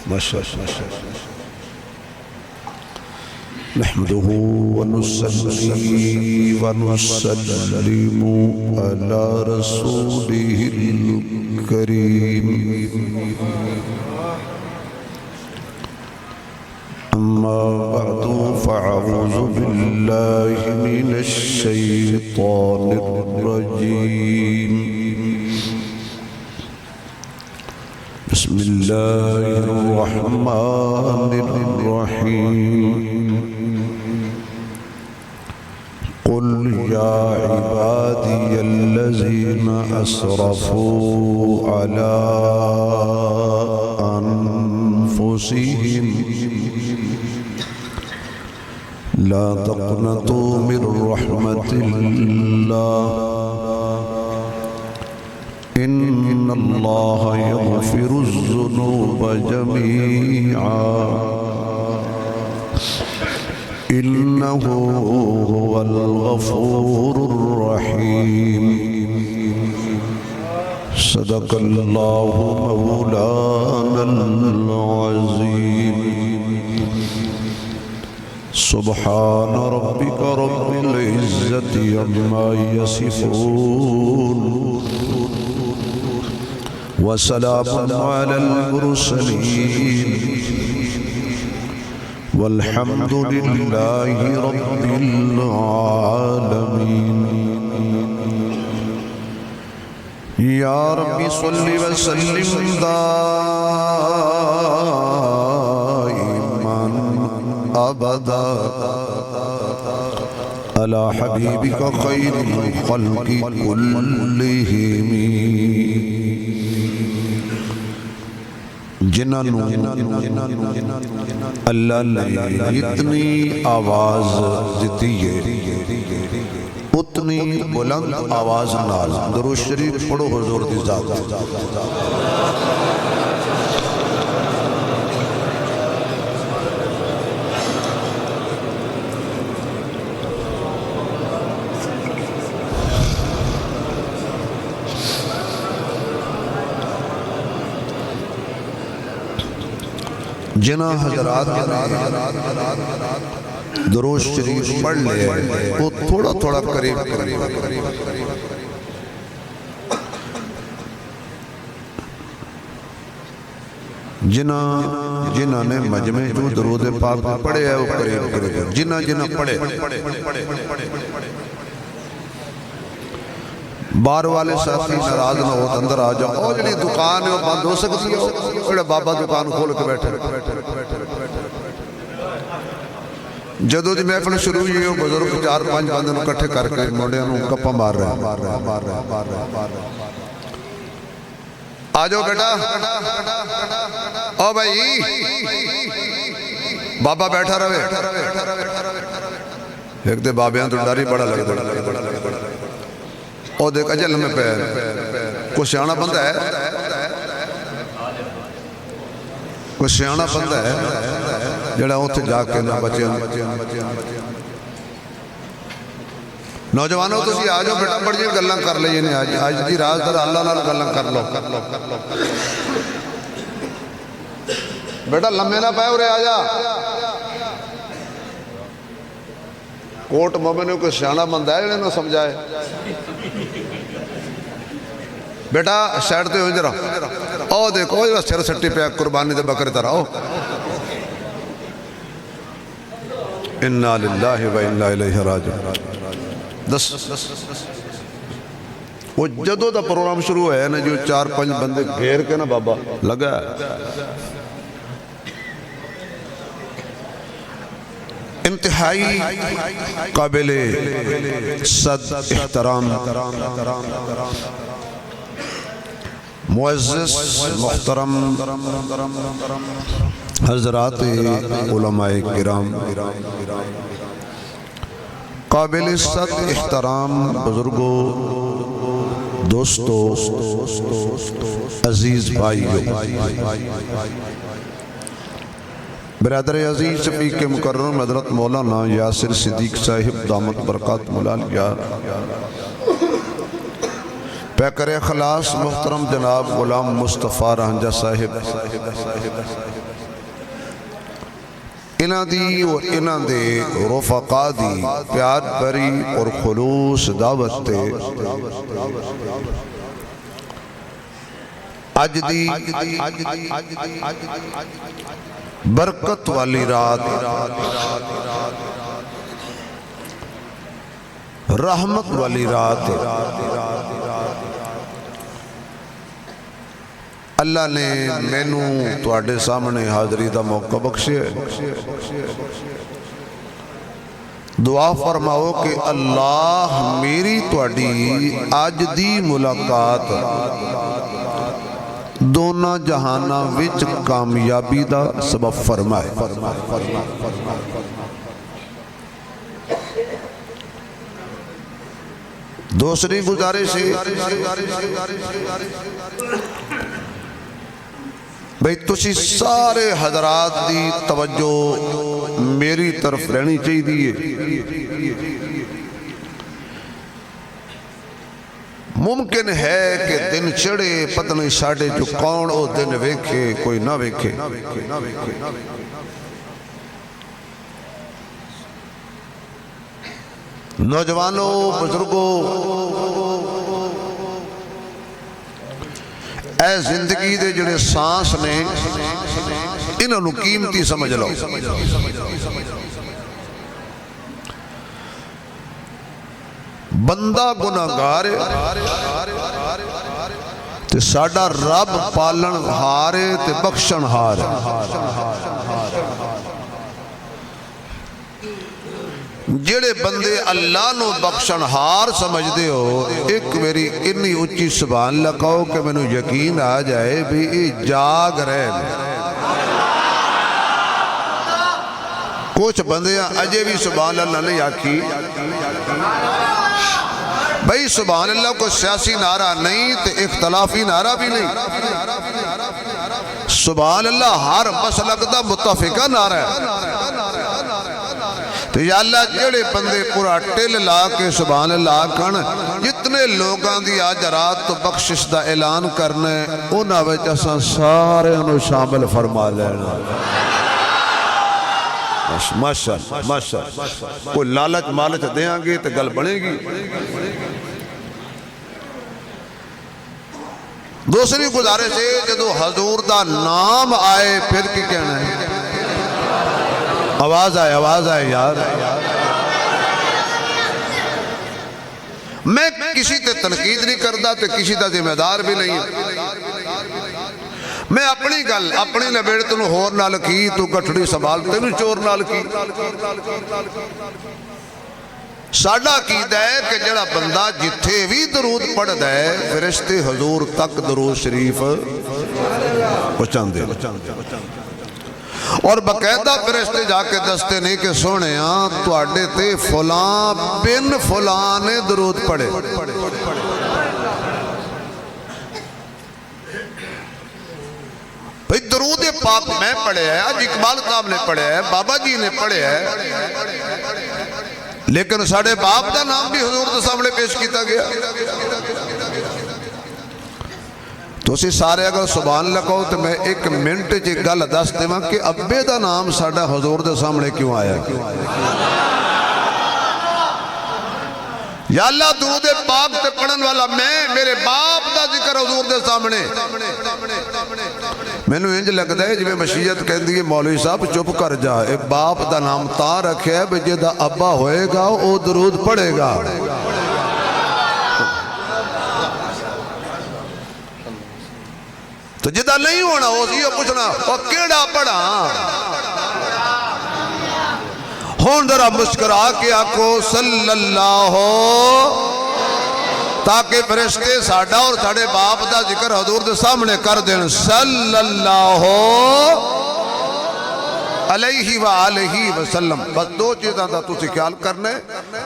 ماشاءاللہ نحمده ونصلي ونسلم على رسوله الكريم أما بعد فأعوذ بالله من الشيطان الرجيم بسم الله الرحمن الرحيم قل يا عبادي الذين أسرفوا على أنفسهم لا تقنطوا من رحمة الله إن الله يغفر الذنوب جميعا إنه هو الغفور الرحيم صدق الله مولانا العظيم سبحان ربك رب العزة عما يصفون وسلام على المرسلين والحمد لله رب العالمين يا رب صل وسلم دائما أبدا على حبيبك خير الخلق كلهم جنانو اللہ نے اتنی آواز دیتی ہے اتنی بلند آواز نال درود شریف پڑھو حضور دی ذات جنہ حضرات درود شریف پڑھ لے وہ تھوڑا تھوڑا قریب جنہ نے مجمع جو درود پاک پڑھے ہے وہ قریب جنہ پڑھے بار والے ساتھی ناراض نہ ہو اندر آ جاؤ اور جنہی دکان ہے وہ بند ہو سکتی ہے بڑے بابا دکان کھول کے بیٹھے جدو دی محفل شروع ہوئی ہو بزرگ 4-5 بندے نو کٹھے کر کے موڑے نو کپا مار رہے ہیں آ جاؤ بیٹا او بھائی بابا بیٹھا رہے ایک دے بابیاں تو ڈاری بڑا لگ دے اور دیکھ اجل میں پیر کوئی سیانہ بندہ ہے کوئی سیانہ بندہ ہے جڑا ہوتے جا کے نہ بچے نوجوانوں تو سی آجو بیٹا بڑھ جی گلنگ کر لئے نہیں آج دی راز در اللہ نال گلنگ کر لو بیٹا لمحے نہ پائے اور آجا کوٹ مومنوں کو سیانہ بندہ ہے جنہیں نہ سمجھائے بیٹا سیڈ تے ہو جرا او دیکھو سر سٹی پہ قربانی دے بکر تر آؤ اِنَّا لِلَّهِ وَإِنَّا إِلَيْهِ رَاجِعُونَ دس وہ جدو دا پروگرام شروع ہے نا جو 4-5 بندے گھیر کے نا بابا لگا ہے انتہائی قابل صد احترام معزز محترم حضرات علماء کرام قابل صد احترام بزرگوں دوستو عزیز بھائیو برادر عزیز شفیق مکرم حضرت مولانا یاسر صدیق صاحب دامت برکات ملالیہ پیکر اخلاص محترم جناب غلام مصطفیٰ رہنجہ صاحب انہاں دی اور انہاں دے رفقا دی پیار بری اور خلوص دعوت تے اج دی برکت والی رات رحمت والی رات اللہ نے مینو تواڈے سامنے حاضری دا موقع بخشے دعا فرماؤ کہ اللہ میری تواڈی اج دی ملاقات دونوں جہاناں وچ کامیابی دا سبب فرمائے دوسری گزارش ہے بھئی تسی سارے حضرات دی توجہ میری طرف رہنی چاہیے دیئے ممکن ہے کہ دن چڑھے پتہ نہیں ساڑھے جو کون او دن ویکھے کوئی نہ ویکھے نوجوانوں بزرگوں اے زندگی دے جڑے سانس نے انہوں نے قیمتی سمجھ لو بندہ گناہگار تے ساڈا رب پالن ہارے تے بخشن ہارے جڑے بندے اللہ نو بخشن ہار سمجھ دے ہو ایک میری انی اچھی سبحان اللہ کہو کہ میں نو یقین آ جائے بھی یہ جاگ رہے کچھ بندے اجے بھی سبحان اللہ نہیں آکھی بھئی سبحان اللہ کو سیاسی نعرہ نہیں تے اختلافی نعرہ بھی نہیں سبحان اللہ ہر مسلک دا متفقہ نعرہ ہے تو یا اللہ جڑے بندے پورا ٹل لا کے سبحان اللہ کن جتنے لوگاں دی آج رات تو بخشش دا اعلان کرنے انہاں وچ اساں سارے انہوں شامل فرما لینا ماشاءاللہ کوئی لالچ مالچ دیاں گے تو گل بنے گی دوسری گزارش ہے جدو حضور دا نام آئے پھر کی کہنا ہے آواز آئے یار میں کسی تے تنقید نہیں کرتا تے کسی دا ذمہ دار بھی نہیں میں اپنی گل اپنی لبیڑ تنو ہور نال کی تو گٹھڑی سنبھال تنو چور نال کی ساڈا عقیدہ ہے کہ جڑا بندہ جتھے بھی درود پڑھ دے فرشتے حضور تک درود شریف پہنچاندے اور باقاعدہ فرشتے جا کے دستے نہیں کہ سونے تو آڈے تے فلان بن فلان درود پڑھے بھئی درود پاک میں پڑھے ہے آج اقبال صاحب نے پڑھے ہے بابا جی نے پڑھے ہے لیکن ساڑھے باپ دا نام بھی حضور کے سامنے پیش کیتا گیا تو اسی سارے اگر سبحان اللہ کہو تو میں ایک منٹ چی گل دس دے ماں کہ ابے دا نام ساڑھا حضور دے سامنے کیوں آیا یا اللہ درود پاک تے پڑھن والا میں میرے باپ دا ذکر حضور دے سامنے میں نے انج لگتا ہے جب مشیت کہہ دیئے مولوی صاحب چپ کر جا اے باپ دا نام تا رکھے ہے بجے دا ابا ہوئے گا او درود پڑھے گا تو جدہ نہیں ہونا ہو سی پوچھنا اور کیڑا پڑھا ہون ذرا مسکرا کے آکو صلی اللہ تاکہ فرشتے ساڑھا اور ساڑھے باپ دا ذکر حضور دے سامنے کر دیں صلی اللہ علیہ وآلہ وسلم بس دو چیزاں دا تُسی خیال کرنے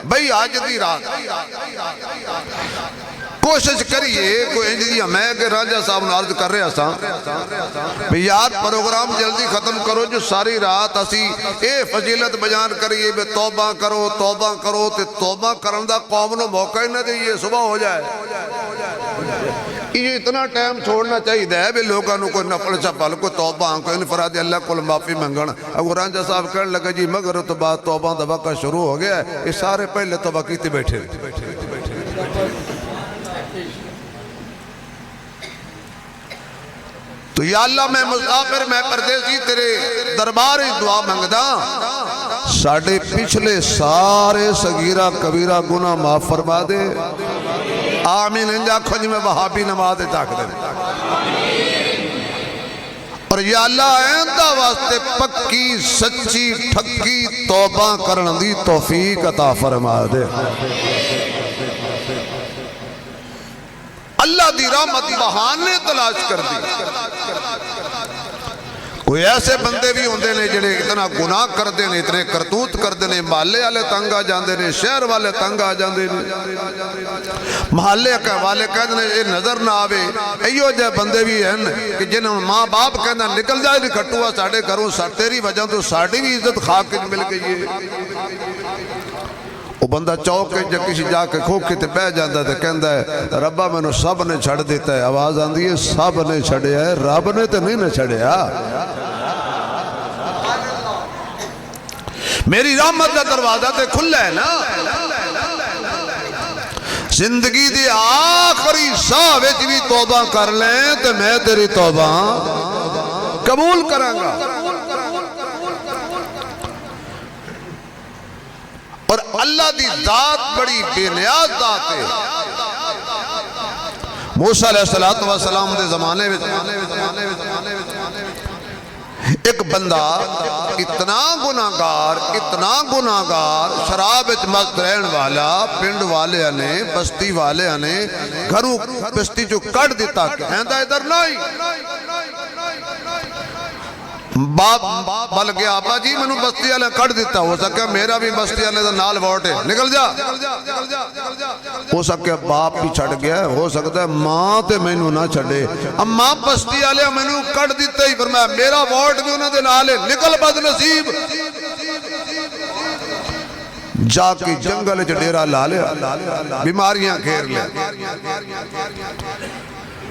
بھئی آج دی رات کوشش کریے کوئی انجدیاں میں کہ راجہ صاحب نے عرض کر رہے ہیں بھی یار پروگرام جلدی ختم کرو جو ساری رات اسی اے فضیلت بیان کریے بے توبہ کرو تے توبہ کرن دا قوم نو موقع ہی نہ دیئے صبح ہو جائے یہ اتنا ٹائم چھوڑنا چاہیے بھی لوگوں کو کوئی نفل شفل کوئی توبہ کوئی انفراد اللہ کو معافی منگن. اگر رانجہ صاحب کہنے لگا جی مگر تو بعد توبہ دا وقت شروع ہو گیا ہے, یہ سارے پہلے توبہ کیتے بیٹھے. تو یا اللہ میں مسافر میں پردیسی تیرے دربار دعا منگدا, ساڑھے پچھلے سارے صغیرہ کبیرہ گناہ معاف فرما دے. آمین. انجا کھنج میں وہابی نماز چاک دے. اور یا اللہ آئندہ واسطے پکی سچی ٹھکی توبہ کرن دی توفیق عطا فرما دے. اللہ دی رحمت بہانے تلاش کر دی. کوئی ایسے بندے بھی ہوندے نے جڑے اتنا گناہ کر دے نے, اتنے کرتوت کر دے نے, محلے والے تنگ آ جاندے نے, شہر والے تنگ آ جاندے نے, محلے والے کہتے ہیں یہ نظر نہ آوے. ایو جے بندے بھی ہیں کہ جنہوں ماں باپ کہنا نکل جائے نہیں کھٹوا ساڑھے گھروں, تیری وجہ تو ساڑھی بھی عزت خاک مل گئی ہے. وہ بندہ چوک کے کسی جا کے کھوکھے تے بہ جاندہ تے کہندہ ہے ربا میں نے سب نے چھڑ دیتا ہے. آواز آندھی ہے سب نے چھڑے ہے, رب نے تے نہیں چھڑیا. میری رحمت کا دروازہ تے کھلا ہے نا. زندگی دی آخری ساہ وچ بھی توبہ کر لیں تے میں تیری توبہ قبول کروں گا. اور اللہ دی ذات بڑی بے نیاز ذات ہے. موسیٰ علیہ السلام دے زمانے ایک بندہ اتنا گناہگار شراب مست رہن والا, پنڈ والے نے بستی والے نے گھروں بستی جو کٹ دیتا کہندہ ادھر نہیں. باپ بل گیا آبا جی میں نے بستی والے کٹ دیتا, ہو سکتا میرا بھی بستی والے دا نال ووٹ ہے, نکل جا. ہو سکتا باپ بھی چھڑ گیا, ہو سکتا ہے ماں تے میں نے نہ چھڑے. اماں بستی والے میں نے کٹ دیتا ہی فرمایا میرا ووٹ بھی انہوں دے نال ہے, نکل بد نصیب. جا کے جنگل چ ڈیرا لا لیا, بیماریاں گھیر لیا.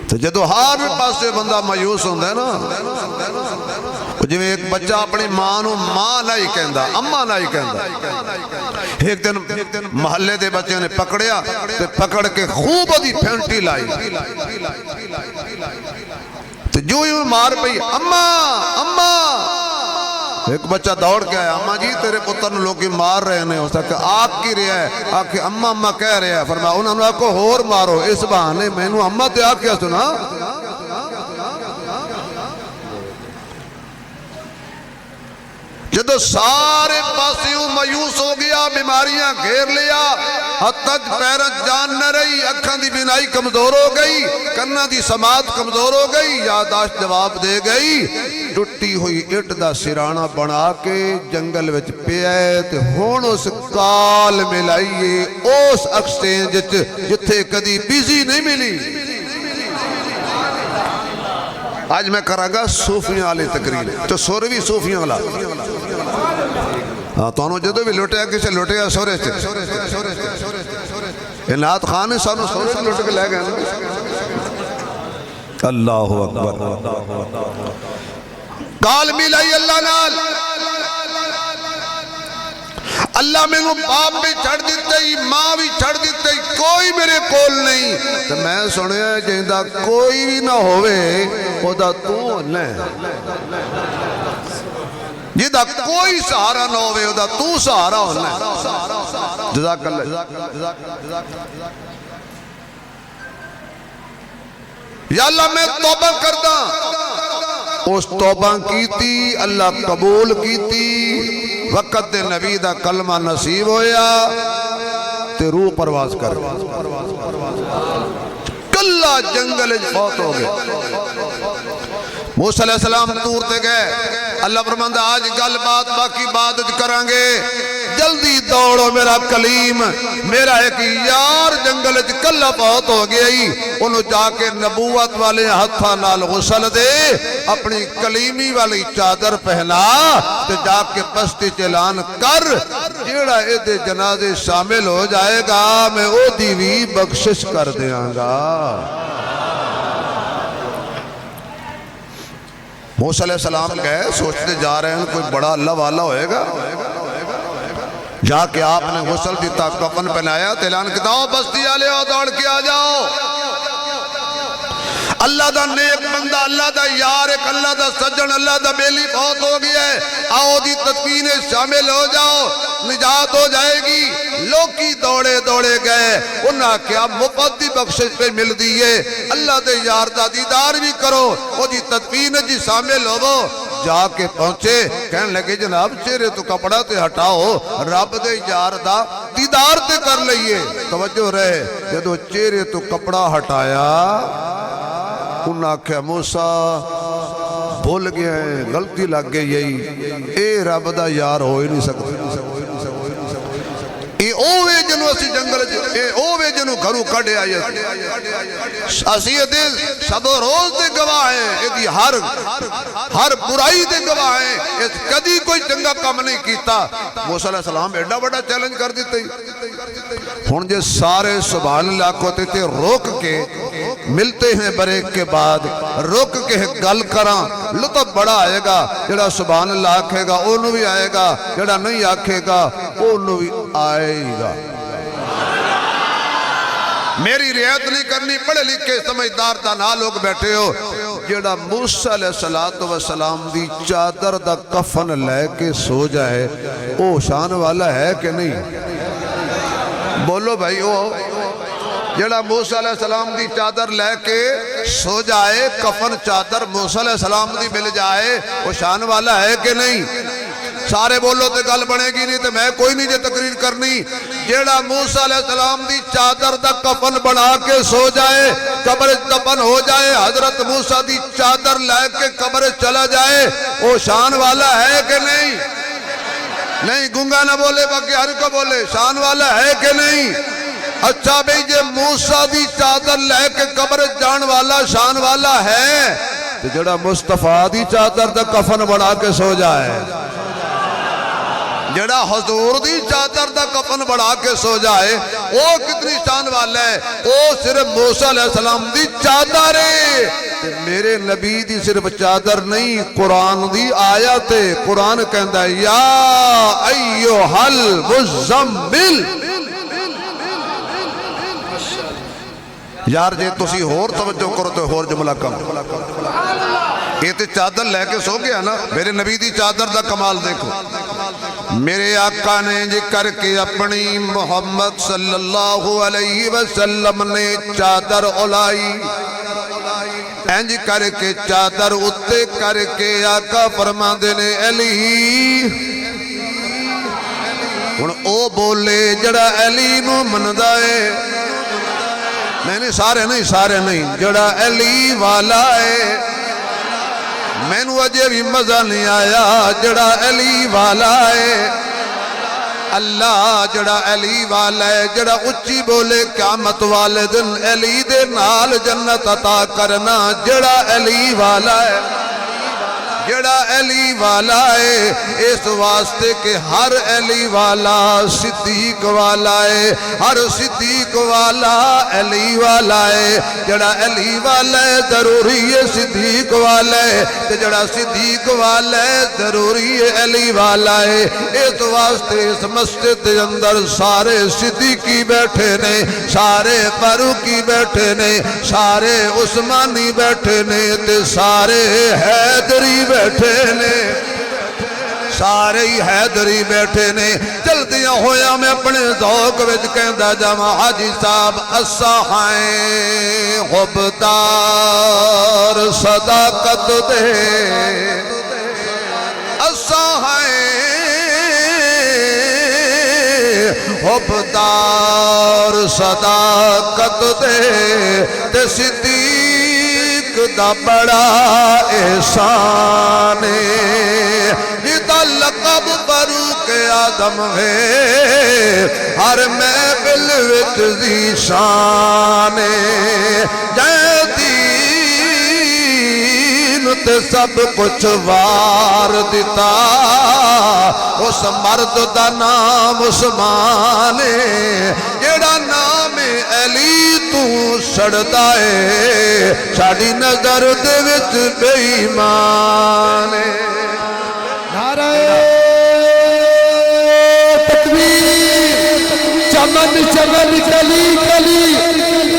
تو جدو ہار پاسے بندہ مایوس ہوندہ ہے نا, جو ایک بچہ اپنی ماں نو ماں نہیں کہندہ, اماں نہیں کہندہ. ایک دن محلے دے بچے نے پکڑیا تو پکڑ کے خوب دی پھینٹی لائی. تو جو یوں مار پئی اماں اماں. ایک بچہ دوڑ کے آیا, اماں جی تیرے پتر لوگی مار رہے ہیں. اس کہ آپ کی رہا ہے, آپ کی اماں اماں کہہ رہے ہیں. فرمایا انہوں نے آپ کو ہور مارو. اس بہانے میں نے اماں تے آپ کیا سنا. جدو سارے پاسیوں مایوس ہو گیا, بیماریاں گھیر لیا, حتیٰ پیرت جان نہ رہی, اکھاں دی بینائی کمزور ہو گئی, کنہ دی سماعت کمزور ہو گئی, یادداشت جواب دے گئی. ٹوٹی ہوئی اٹ دا سرانہ بنا کے جنگل وچ پیا تے ہن اس کال ملائیے اس ایکسچینج جتھے کدی بیزی نہیں ملی. آج میں کراں گا صوفیاں والی تقریر, تو سوروی صوفیاں والا. ہاں تو جدو بھی لوٹیا کسے لوٹیا سورے سے. نعت خان سانو سورے سے لوٹ کے لے گئے. اللہ اکبر. کال ملائی اللہ نال, اللہ میں وہ باپ بھی چھڑ دیتے ہی, ماں بھی چھڑ دیتے ہی, کوئی میرے کول نہیں. تو میں سنے جہندہ کوئی بھی نہ ہوئے وہ دا تو نہیں, جہاں کوئی سہارا نہ ہوئے وہ دا تو سہارا ہونا. جزاک اللہ. یا اللہ میں توبہ کردہ, اس توبہ کیتی اللہ قبول کیتی, وقت نبی دا کلمہ نصیب ہویا تے روح پرواز کر کلہ جنگل فوت ہو گئے. موسیٰ علیہ السلام تور تے گئے, اللہ فرماندہ آج گل بات باقی بات کریں گے, جلدی دوڑو میرا کلیم. میرا ایک یار جنگل کلہ بہت ہو گئی, انہوں جا کے نبوت والے ہتھا نال غسل دے, اپنی کلیمی والی چادر پہنا, تو جا کے بستی چلان کر, جیڑا ایدے جنازے شامل ہو جائے گا میں او دیوی بخشش کر دیاں گا. موسیٰ علیہ السلام گئے سوچتے جا رہے ہیں کوئی بڑا اللہ والا ہوئے گا، جا کے آپ نے غسل دیتا، کفن پہنایا، اعلان کیا بستی والے آؤ دوڑ کے آ جاؤ، اللہ دا نیک بندہ، اللہ دا یار، ایک اللہ دا سجن، اللہ دا بیلی بہت ہو گیا ہے، آؤ دی تدفین شامل ہو جاؤ، نجات ہو جائے گی۔ لوکی دوڑے دوڑے گئے، انہاں کیا مفت دی بخشش پہ مل دیئے، اللہ دے یار دا دیدار بھی کرو، وہ دی تدفین جی شامل ہو۔ جا کے پہنچے، کہنے لگے جناب چہرے تو کپڑا تے ہٹاؤ، رب دے یار دا دیدار تے کر لئیے۔ توجہ رہے، جدو چہرے تو کپڑا ہٹایا، انہاں کہا موسیٰ بھول گیا ہے، غلطی لگ گئی یہی، اے رب دا یار ہوئی نہیں سکتے، اے اوے جنو اسی جنگل، اے اوے جنو گھرو کڑے آئے، اسی دے شب و روز دے گواہ ہیں، اے دی ہر برائی دے گواہ ہیں، اس کدی کوئی چنگا کام نہیں کیتا۔ موسیٰ علیہ السلام ایڈا بڑا چیلنج کر دیتے ہن جے سارے سبحان اللہ کو تے روک کے ملتے ہیں بریک کے بعد، روک کے گل کراں، لطف بڑا آئے گا، جڑا سبحان اللہ آکھے گا انہوں بھی آئے گا، جڑا نہیں آکھے گا انہوں بھی آئے گا۔ میری رعایت نہیں کرنی، پڑھے لکھے سمجھدار دانا لوگ بیٹھے ہو، جڑا موسیٰ علیہ السلام دی چادر دا کفن لے کے سو جائے، او شان والا ہے کہ نہیں؟ بولو بھائی، او جڑا موسیٰ علیہ السلام دی چادر لے کے سو جائے، کفن چادر موسیٰ علیہ السلام دی مل جائے، وہ شان والا ہے کہ نہیں؟ سارے بولو تے گل بنے گی نہیں تے میں کوئی نہیں جے تقریر کرنی۔ جیڑا موسیٰ علیہ السلام دی چادر دا کفن بنا کے سو جائے، قبر دفن ہو جائے، حضرت موسیٰ دی چادر لے کے قبر چلا جائے، وہ شان والا ہے کہ نہیں؟ نہیں، گنگا نہ بولے باقی ہر کو بولے، شان والا ہے کہ نہیں؟ اچھا بھئی جے موسیٰ دی چادر لے کے قبر جان والا شان والا ہے، تو جڑا مصطفیٰ دی چادر دا کفن بنا کے سو جائے، جڑا حضور دی چادر دا کفن بڑھا کے سو جائے، وہ کتنی شان والا ہے، وہ صرف موسیٰ علیہ السلام دی چادر ہے۔ میرے نبی دی صرف چادر نہیں، قرآن دی آیت ہے، قرآن کہندا ہے یا ایھا المزمل۔ یار جے تسی ہور توجہ کرو تو ہور جملہ کم، یہ تے چادر لے کے سو گیا نا، میرے نبی دی چادر دا کمال دیکھو۔ میرے آقا نے ذکر کے اپنی محمد صلی اللہ علیہ وسلم نے چادر الائی، اینج کر کے چادر اتے کر کے آقا فرما دینے علی، ہن او بولے جڑا علی نو مندائے، نہیں سارے نہیں، جڑا علی والا ہے، میں نو اجے بھی مزہ نہیں آیا، جڑا علی والا ہے، اللہ جڑا علی والا ہے، جڑا اچھی بولے قیامت والے دن علی دے نال جنت عطا کرنا، جڑا علی والا ہے، جڑا علی والا ہے، اس واسطے کہ ہر علی والا صدیق والا ہے، ہر صدیق والا علی والا ہے، جڑا علی والا ہے ضروری ہے صدیق والا ہے، تے جڑا صدیق والا ہے ضروری ہے علی والا ہے۔ اس واسطے اس مسجد کے اندر سارے صدیقی بیٹھے نے، سارے فاروقی بیٹھے نے، سارے عثمانی بیٹھے نے، تے سارے حیدری بیٹھے نے، سارے ہی حیدری بیٹھے نے۔ جلدیاں ہویا میں اپنے ذوق وچ کہندا جاواں حاجی صاحب اساں حبدار صداقت دے، اساں حبدار صداقت دے، تے صدیق دا بڑا احسان ہے، جدا لقب فاروق اعظم ہے، ہر محفل وچ ذیشان ہے، جے دین تے سب کچھ وار دیتا، اس مرد دا نام عثمان ہے، جیڑا نام علی تو سڑدا ہے ساڈی نظر دے وچ بے ایمان ہے نعرہ تکبیر چمن چمن کلی کلی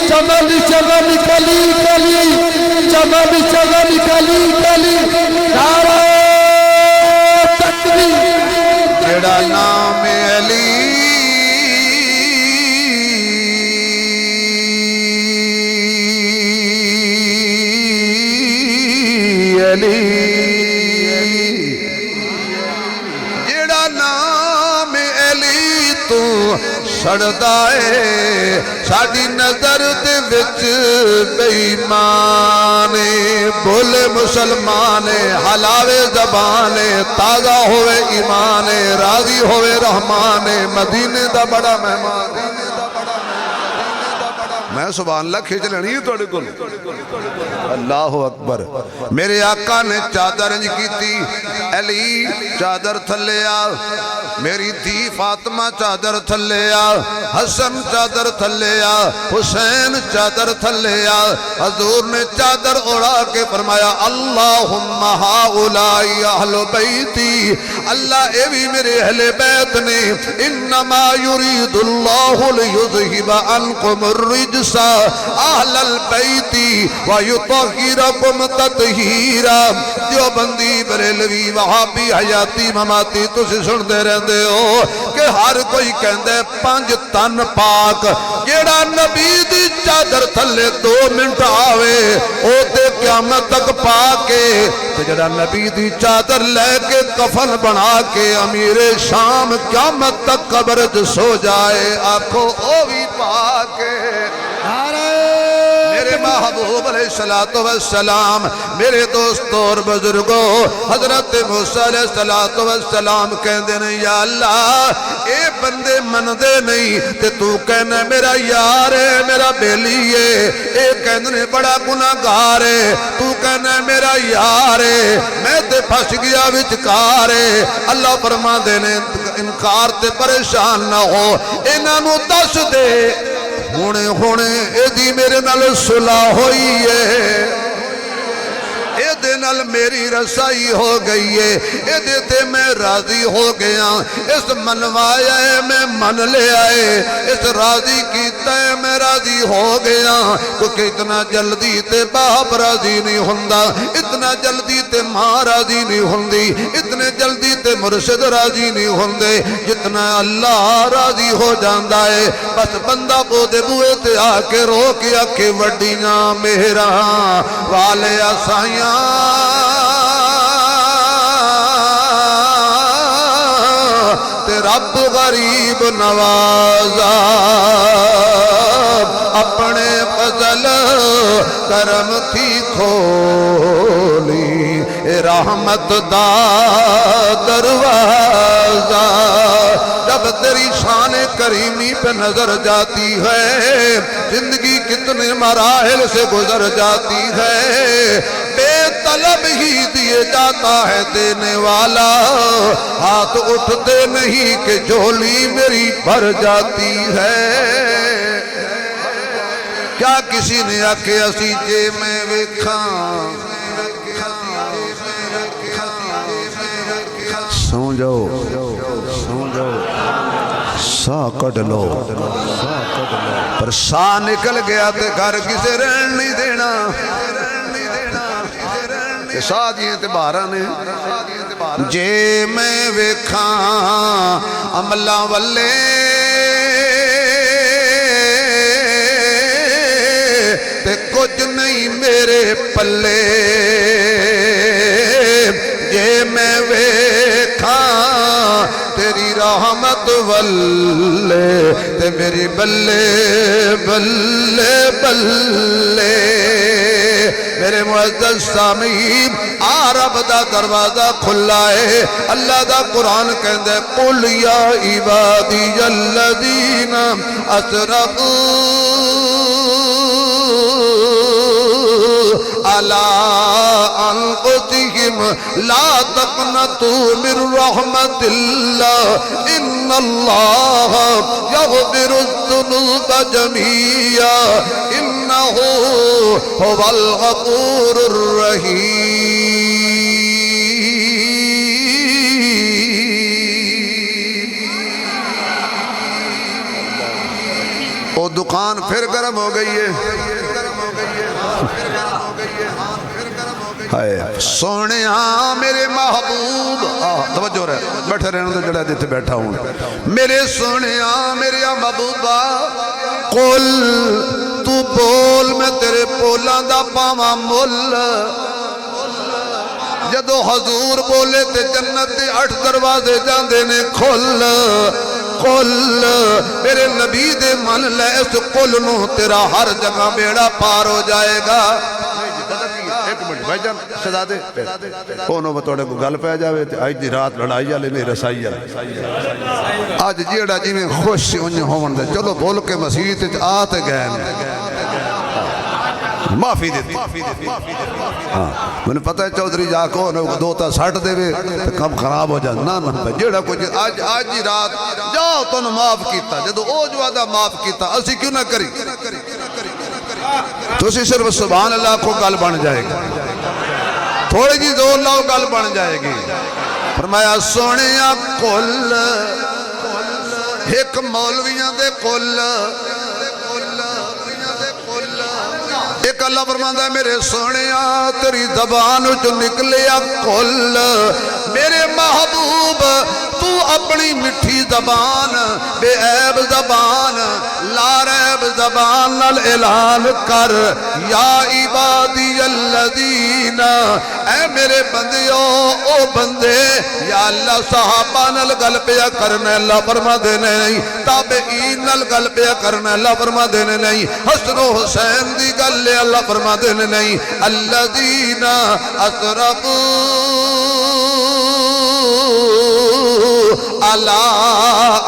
چمن چمن کلی کلی چمن چمن کلی کلی نعرہ تکبیر جڑا نام علی جڑا نام علی تو سڑدا ہے ساڈی نظر دے وچ بے ایمان بولے مسلمان حلاوے زبان تازہ ہوئے ایمان راضی ہوئے رحمان مدینے دا بڑا مہمان میں سبحان اللہ کھیچ لینی ہے توڑے کل اللہ اکبر میرے آقا نے چادر انج کی تھی علی چادر تھلے آ میری تھی فاطمہ چادر تھلے آ حسن چادر تھلے آ حسین چادر تھلے آ حضور نے چادر اڑا کے فرمایا اللہم ہاؤلائی اہل بیتی اللہ اے بھی میرے اہل بیت نے انما یرید اللہ لیذہب عنکم الرجس اہل البیتی ویطہرکم تطہیرا دیوبندی بریلوی وہابی حیاتی مماتی تسی سن دے رہندے ہو کہ ہر کوئی کہندے 5 تن پاک جیڑا نبی دی چادر تھلے 2 منٹ آوے او تے قیامت تک پاکے تے جیڑا نبی دی چادر لے کے کفن بنا کے امیر شام قیامت تک قبر سو جائے آنکھو او بھی پاکے میرے محبوب علیہ السلام میرے دوستوں اور بزرگوں حضرت موسیٰ علیہ السلام کہندے نہیں یا اللہ اے بندے من دے نہیں تے تو کہنے میرا یار ہے میرا بیلی ہے اے کہنے بڑا گناہگار ہے تو کہنے میرا یار ہے میں تے پھنس گیا وچکار ہے اللہ فرما دے نے انکار تے پریشان نہ ہو انہاں نوں دس دے ہونے ہونے اے دی میرے نال صلح ہوئی ہے اے دے نال میری رسائی ہو گئی ہے اے دے تے میں راضی ہو گیا اس منوایا ہے میں من لے آئے اس راضی کیتا ہے میں راضی ہو گیا کیونکہ اتنا جلدی تے باپ راضی نہیں ہوندہ اتنا جلدی تے ماں راضی نہیں ہوندی اتنے جلدی تے مرشد راضی نہیں ہوندے جتنا اللہ راضی ہو جاندہ ہے بس بندہ بودے بوئے تے آکے رو کیا کہ وڈیاں مہراں والے آسائیاں تے رب غریب نوازا اپنے فضل کرم تھی کھولی اے رحمت دا دروازہ جب تیری شان کریمی پہ نظر جاتی ہے زندگی کتنے مراحل سے گزر جاتی ہے بے طلب ہی دیے جاتا ہے دینے والا ہاتھ اٹھتے نہیں کہ جھولی میری بھر جاتی ہے کیا کسی نے آکے اسی جے میں ویکھاں سو جاؤ سا کٹ لو پر سا نکل گیا تے گھر کسے رہن نہیں دینا سا دیئے تے بارہ نے جے میں ویکھاں عملہ والے تے کچھ نہیں میرے پلے جے میں ویکھاں تیری رحمت والے تے میری بلے بلے بلے میرے معزز سامعین عرب دا دروازہ کھلا ہے اللہ دا قرآن کہندے قل یا عبادی الذین اسرفوا على أنفسهم لا تقنطوا من رحمة الله إن الله يغفر الذنوب جميعا إنه هو الغفور الرحيم وہ دکان پھر گرم ہو گئی ہے سونے ہاں میرے محبوب توجہ رہے بیٹھے رہنے تو جڑا دیتے بیٹھا ہوں میرے سونے ہاں میرے محبوبہ قل تو بول میں تیرے پولاں دا پاواں مل جدو حضور بولے تے جنت دے 8 دروازے جاندے نے کھل قل میرے نبی دے من لے اس قل نو تیرا ہر جگہ بیڑا پار ہو جائے گا ایک منٹ بھائی جان شہزادے کونوں بتوڑے کو گل پہ جاوے آج دی رات لڑائی جالے نہیں رسائی جالے آج جیڑا جی میں خوش انہیں ہون دے چلو بول کے مسیح تے آتے گئے معافی دیتی میں نے پتہ ہے چودھری جا کو دوتا ساٹھ دے وے کم خراب ہو جائے نا جیڑا کچھ آج جی رات جاؤ تو نے معاف کیتا جدو او جو آدھا معاف کیتا اسی کیوں نہ کری تو اسی صرف سبحان اللہ کو گل بن جائے گی تھوڑی جی زور لاؤ گل بن جائے گی فرمایا سونیا کل ایک مولویاں دے کل ایک اللہ فرماتا ہے میرے سونیا تیری زبان جو نکلیا کل میرے محبوب تو اپنی مٹھی زبان بے عیب زبان لا ریب زبان نال اعلان کر یا عبادی الذین اے میرے بندیوں او بندے یا اللہ صحابہ نال گل پیا کرنا اللہ فرما دینے نہیں تابعین نال گل پیا کرنا اللہ فرما دینے نہیں حسن و حسین دی گل اللہ فرما دینے نہیں الذین اسرفوا علی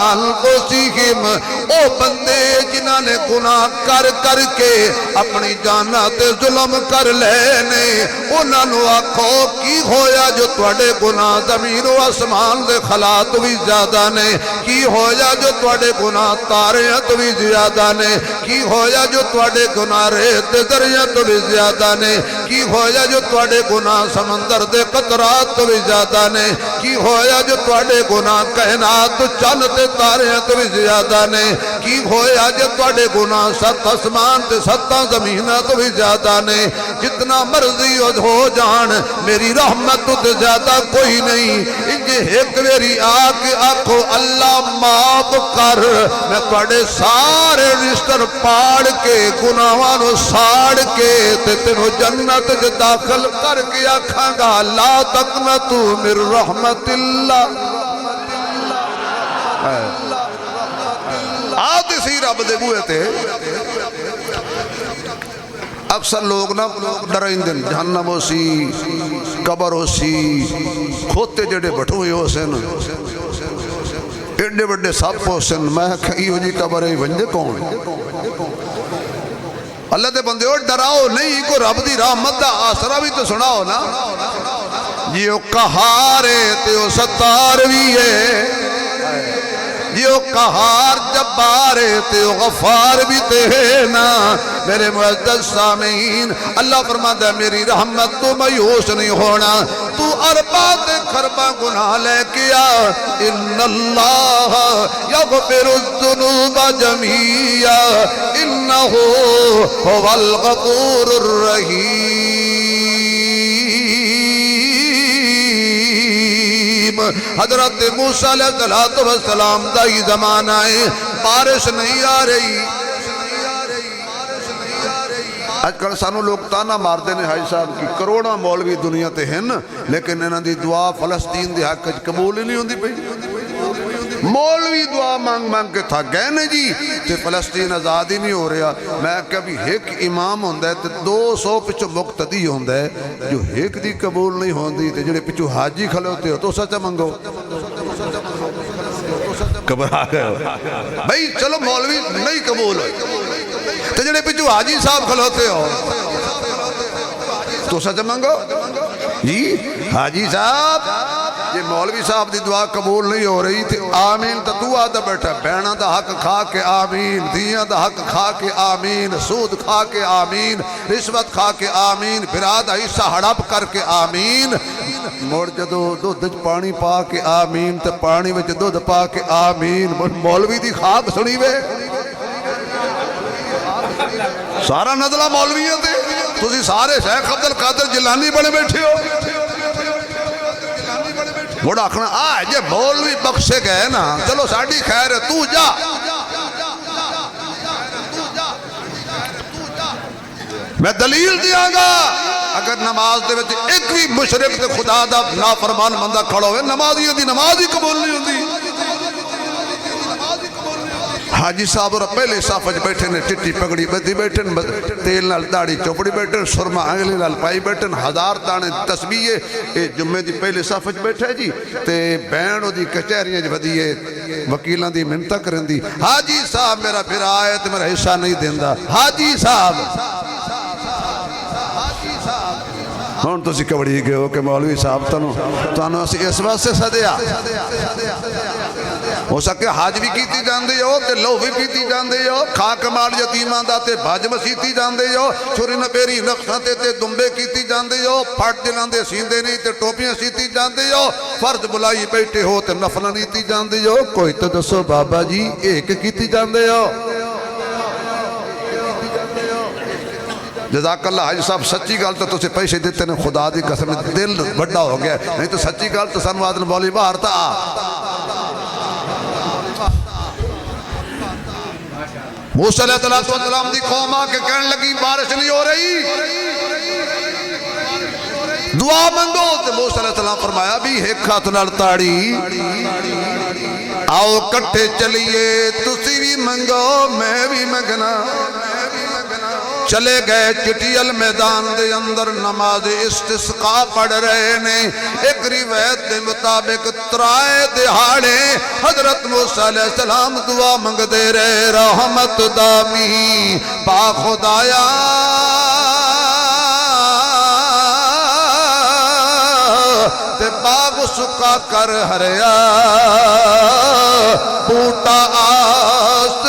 انفسہم او بندے جنہاں نے گناہ کر کر کے اپنی جاناں تے ظلم کر لینے انہاں نو آکھو کی ہویا جو تواڈے گناہ زمین و آسمان دے خلا تو بھی زیادہ نے کی ہویا جو تواڈے گناہ تاریاں تو بھی زیادہ نے کی ہویا جو تواڈے گناہ ریت دے دریاں تو بھی زیادہ نے کی ہویا جو تواڈے گناہ سمندر دے قطرات تو بھی زیادہ نے کی ہویا جو تواڈے گناہ کائنات تو چند تے تاریاں تو بھی زیادہ نے کی ہویا جو تواڈے گناہ 7 آسمان تے 7 زمیناں تو بھی زیادہ نے جتنا مرضی ہو جان میری رحمت تو زیادہ کوئی نہیں انجھے ایک میری آنکھو اللہ معاف کر میں تواڈے سارے رشتر پاڑ کے گناہانو ساڑ کے تے تینو جنت جو داخل کر کے آکھاں گا لا تقنطوا من رحمت اللہ آدھی سی رب دے بوئے تھے اکثر لوگ نا ڈرائیں دن جہنم ہو سی قبر ہو سی کھوتے جڑے بٹھوئے ہو سن ایڈے بڑے ساپ ہو سن میں کھئی ہو جی قبر ہے ونجے کون اللہ دے بندے ہو ڈراؤ نہیں کو رب دی رحمت دا آسرہ بھی تو سناؤ نا یہ قہارے تیو ستار بھی ہے یہ قہار جبارے تیو غفار بھی تینا میرے معزز سامعین اللہ فرماتا ہے میری رحمت تو میوس نہیں ہونا تو اربات خربہ گناہ لے کیا ان اللہ یغفر الذنوب جميعا انہو هو الغفور الرحیم حضرت موسیٰ علیہ السلام دا ہی زمانہ ہے بارش نہیں آ رہی آج کل سانو لوگ تانا مار دینے حاج صاحب کی کروڑا مولوی دنیا تے ہیں لیکن انہاں دی دعا فلسطین دی حق قبول ہی نہیں ہوندی پئی مولوی دعا مانگ مانگ کے تھا گئے نے جی تے فلسطین آزاد ہی نہیں ہو رہا میں کبھی ایک امام ہوندہ ہے تے 200 پچھو مقتدی ہوندہ ہے جو ایک دی قبول نہیں ہوندی تے جڑے پچھو حاجی کھلے ہوتے ہو تو سچا منگو قبر آ گئے ہو بھئی چلو مولوی نہیں قبول ہوئی تے جڑے پچھو حاجی صاحب کھلوتے ہو تو سچ منگو جی حاجی صاحب یہ مولوی صاحب دی دعا قبول نہیں ہو رہی تھی آمین تو آدھا بیٹھا بہنہ دا حق کھا کے آمین دیاں دا حق کھا کے آمین سود کھا کے آمین رشوت کھا کے آمین بھرا دا حصہ ہڑپ کر کے آمین موڑ جدو دودھ پانی پا کے آمین تے پانی وچ دودھ پا کے آمین مولوی دی خاک سنی وے سارا نزلہ مولویوں تے تسی سارے شیخ عبدالقادر جیلانی بنے بیٹھے ہو بڑا آکھنا آج یہ مولوی بخشے گئے نا چلو ساڑھی خیر ہے تو جا میں دلیل دیاں گا اگر نماز دے وچ ایک بھی مشرک تے خدا دا نافرمان بندہ کھڑا ہوئے نمازیوں دی نماز ہی قبول نہیں ہوندی حاجی صاحب اور پہلے صافج بیٹھے نے ٹٹی پگڑی بدھی بیٹھے تیل نال داڑھی چوپڑی بیٹھے سرما انگلی نال پائی بیٹھے ہزار دانے تسبیح جمعے دی پہلے صافج بیٹھے جی تے بینڈ دی کچہریاں جو بدیے وکیلان دی منتہ کرن دی حاجی صاحب میرا پھر آئے تے میرا حصہ نہیں دیندہ حاجی صاحب ہون تو سی کبڑی گئے ہو کہ مولوی صاحب تانو اسی اس واسطے صدیا ہو سکے حاج بھی کیتی جان دے ہو تے لو بھی پیتی جان دے ہو کھاک مار یتیمان دا تے بھاج مسیتی جان دے ہو چھوری نپیری نقشہ تے دنبے کیتی جان دے ہو پھٹ جلان دے سیندے نہیں تے ٹوپیاں سیتی جان دے ہو فرض بلائی بیٹھے ہو تے نفلہ نیتی جان دے ہو کوئی تو دسو بابا جی ایک کیتی جان دے ہو جزاک اللہ حاج صاحب سچی گال تو تُسے پیسے دیتے نے خدا دی قسم دل بڑا ہو گیا نہیں تو سچی گال تو سنو آدن بولی باہر تھا موسیٰ علیہ السلام دی قوم آ کے کہنے لگی بارش نہیں ہو رہی دعا منگو تو موسیٰ علیہ السلام فرمایا بھی ایک ہاتھ نال تاڑی آؤ کٹھے چلیے تسی بھی منگو میں بھی منگنا چلے گئے چٹیل میدان دے اندر نماز استسقاء پڑھ رہے نے ایک روایت دے مطابق ترائے دہاڑے حضرت موسیٰ علیہ السلام دعا منگ دے رہے رحمت دامی با خدایا تے باغ سکا کر ہریا بوٹا آست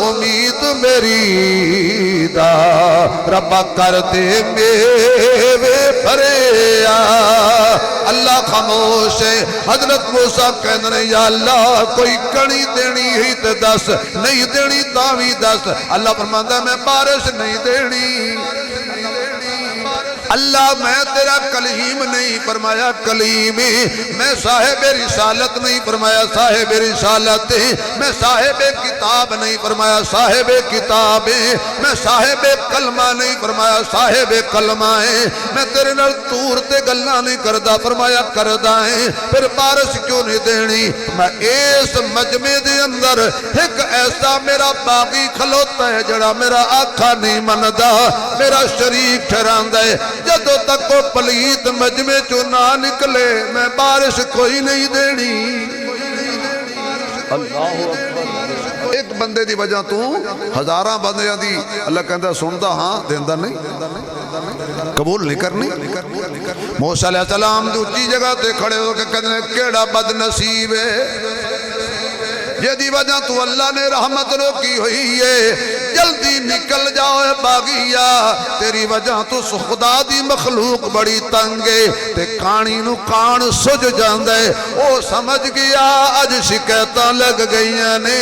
امید میری دا ربا کر دے میوے بھریا اللہ خاموش ہے حضرت موسیٰ کہنے رہے یا اللہ کوئی کڑی دینی ہی تے دس نہیں دینی تاوی دس اللہ فرماتا ہے میں بارش نہیں دینی اللہ میں تیرا کلیم نہیں فرمایا کلیمی میں صاحب رسالت نہیں فرمایا صاحب رسالت میں صاحب کتاب نہیں فرمایا صاحب کتاب میں صاحب کلمہ نہیں فرمایا صاحب کلمہ میں تیرے نال تور تے گلہ نہیں کردہ فرمایا کردہ پھر بارش کیوں نہیں دینی میں اس مجمع دے اندر ایک ایسا میرا باغی کھلوتا ہے جڑا میرا آقا نہیں مندہ میرا شریک ٹھہران دے جدو تک کو پلیت مجمع چو نہ نکلے میں بارش کوئی نہیں دینی ایک بندے دی وجہ تو ہزاراں بندیاں دی اللہ کہندہ سندا ہاں دیندہ نہیں قبول نہیں کرنی موسیٰ علیہ السلام دی اچھی جگہ تے کھڑے ہو کے کہنے کیڑا بد نصیب ہے یہ دی وجہ تو اللہ نے رحمت روکی ہوئی ہے جلدی نکل جاؤ اے باغیا تیری وجہ تو خدا دی مخلوق بڑی تنگے تے کانی نو کان سج جاندے او سمجھ گیا اج شکایتاں لگ گئیاں نے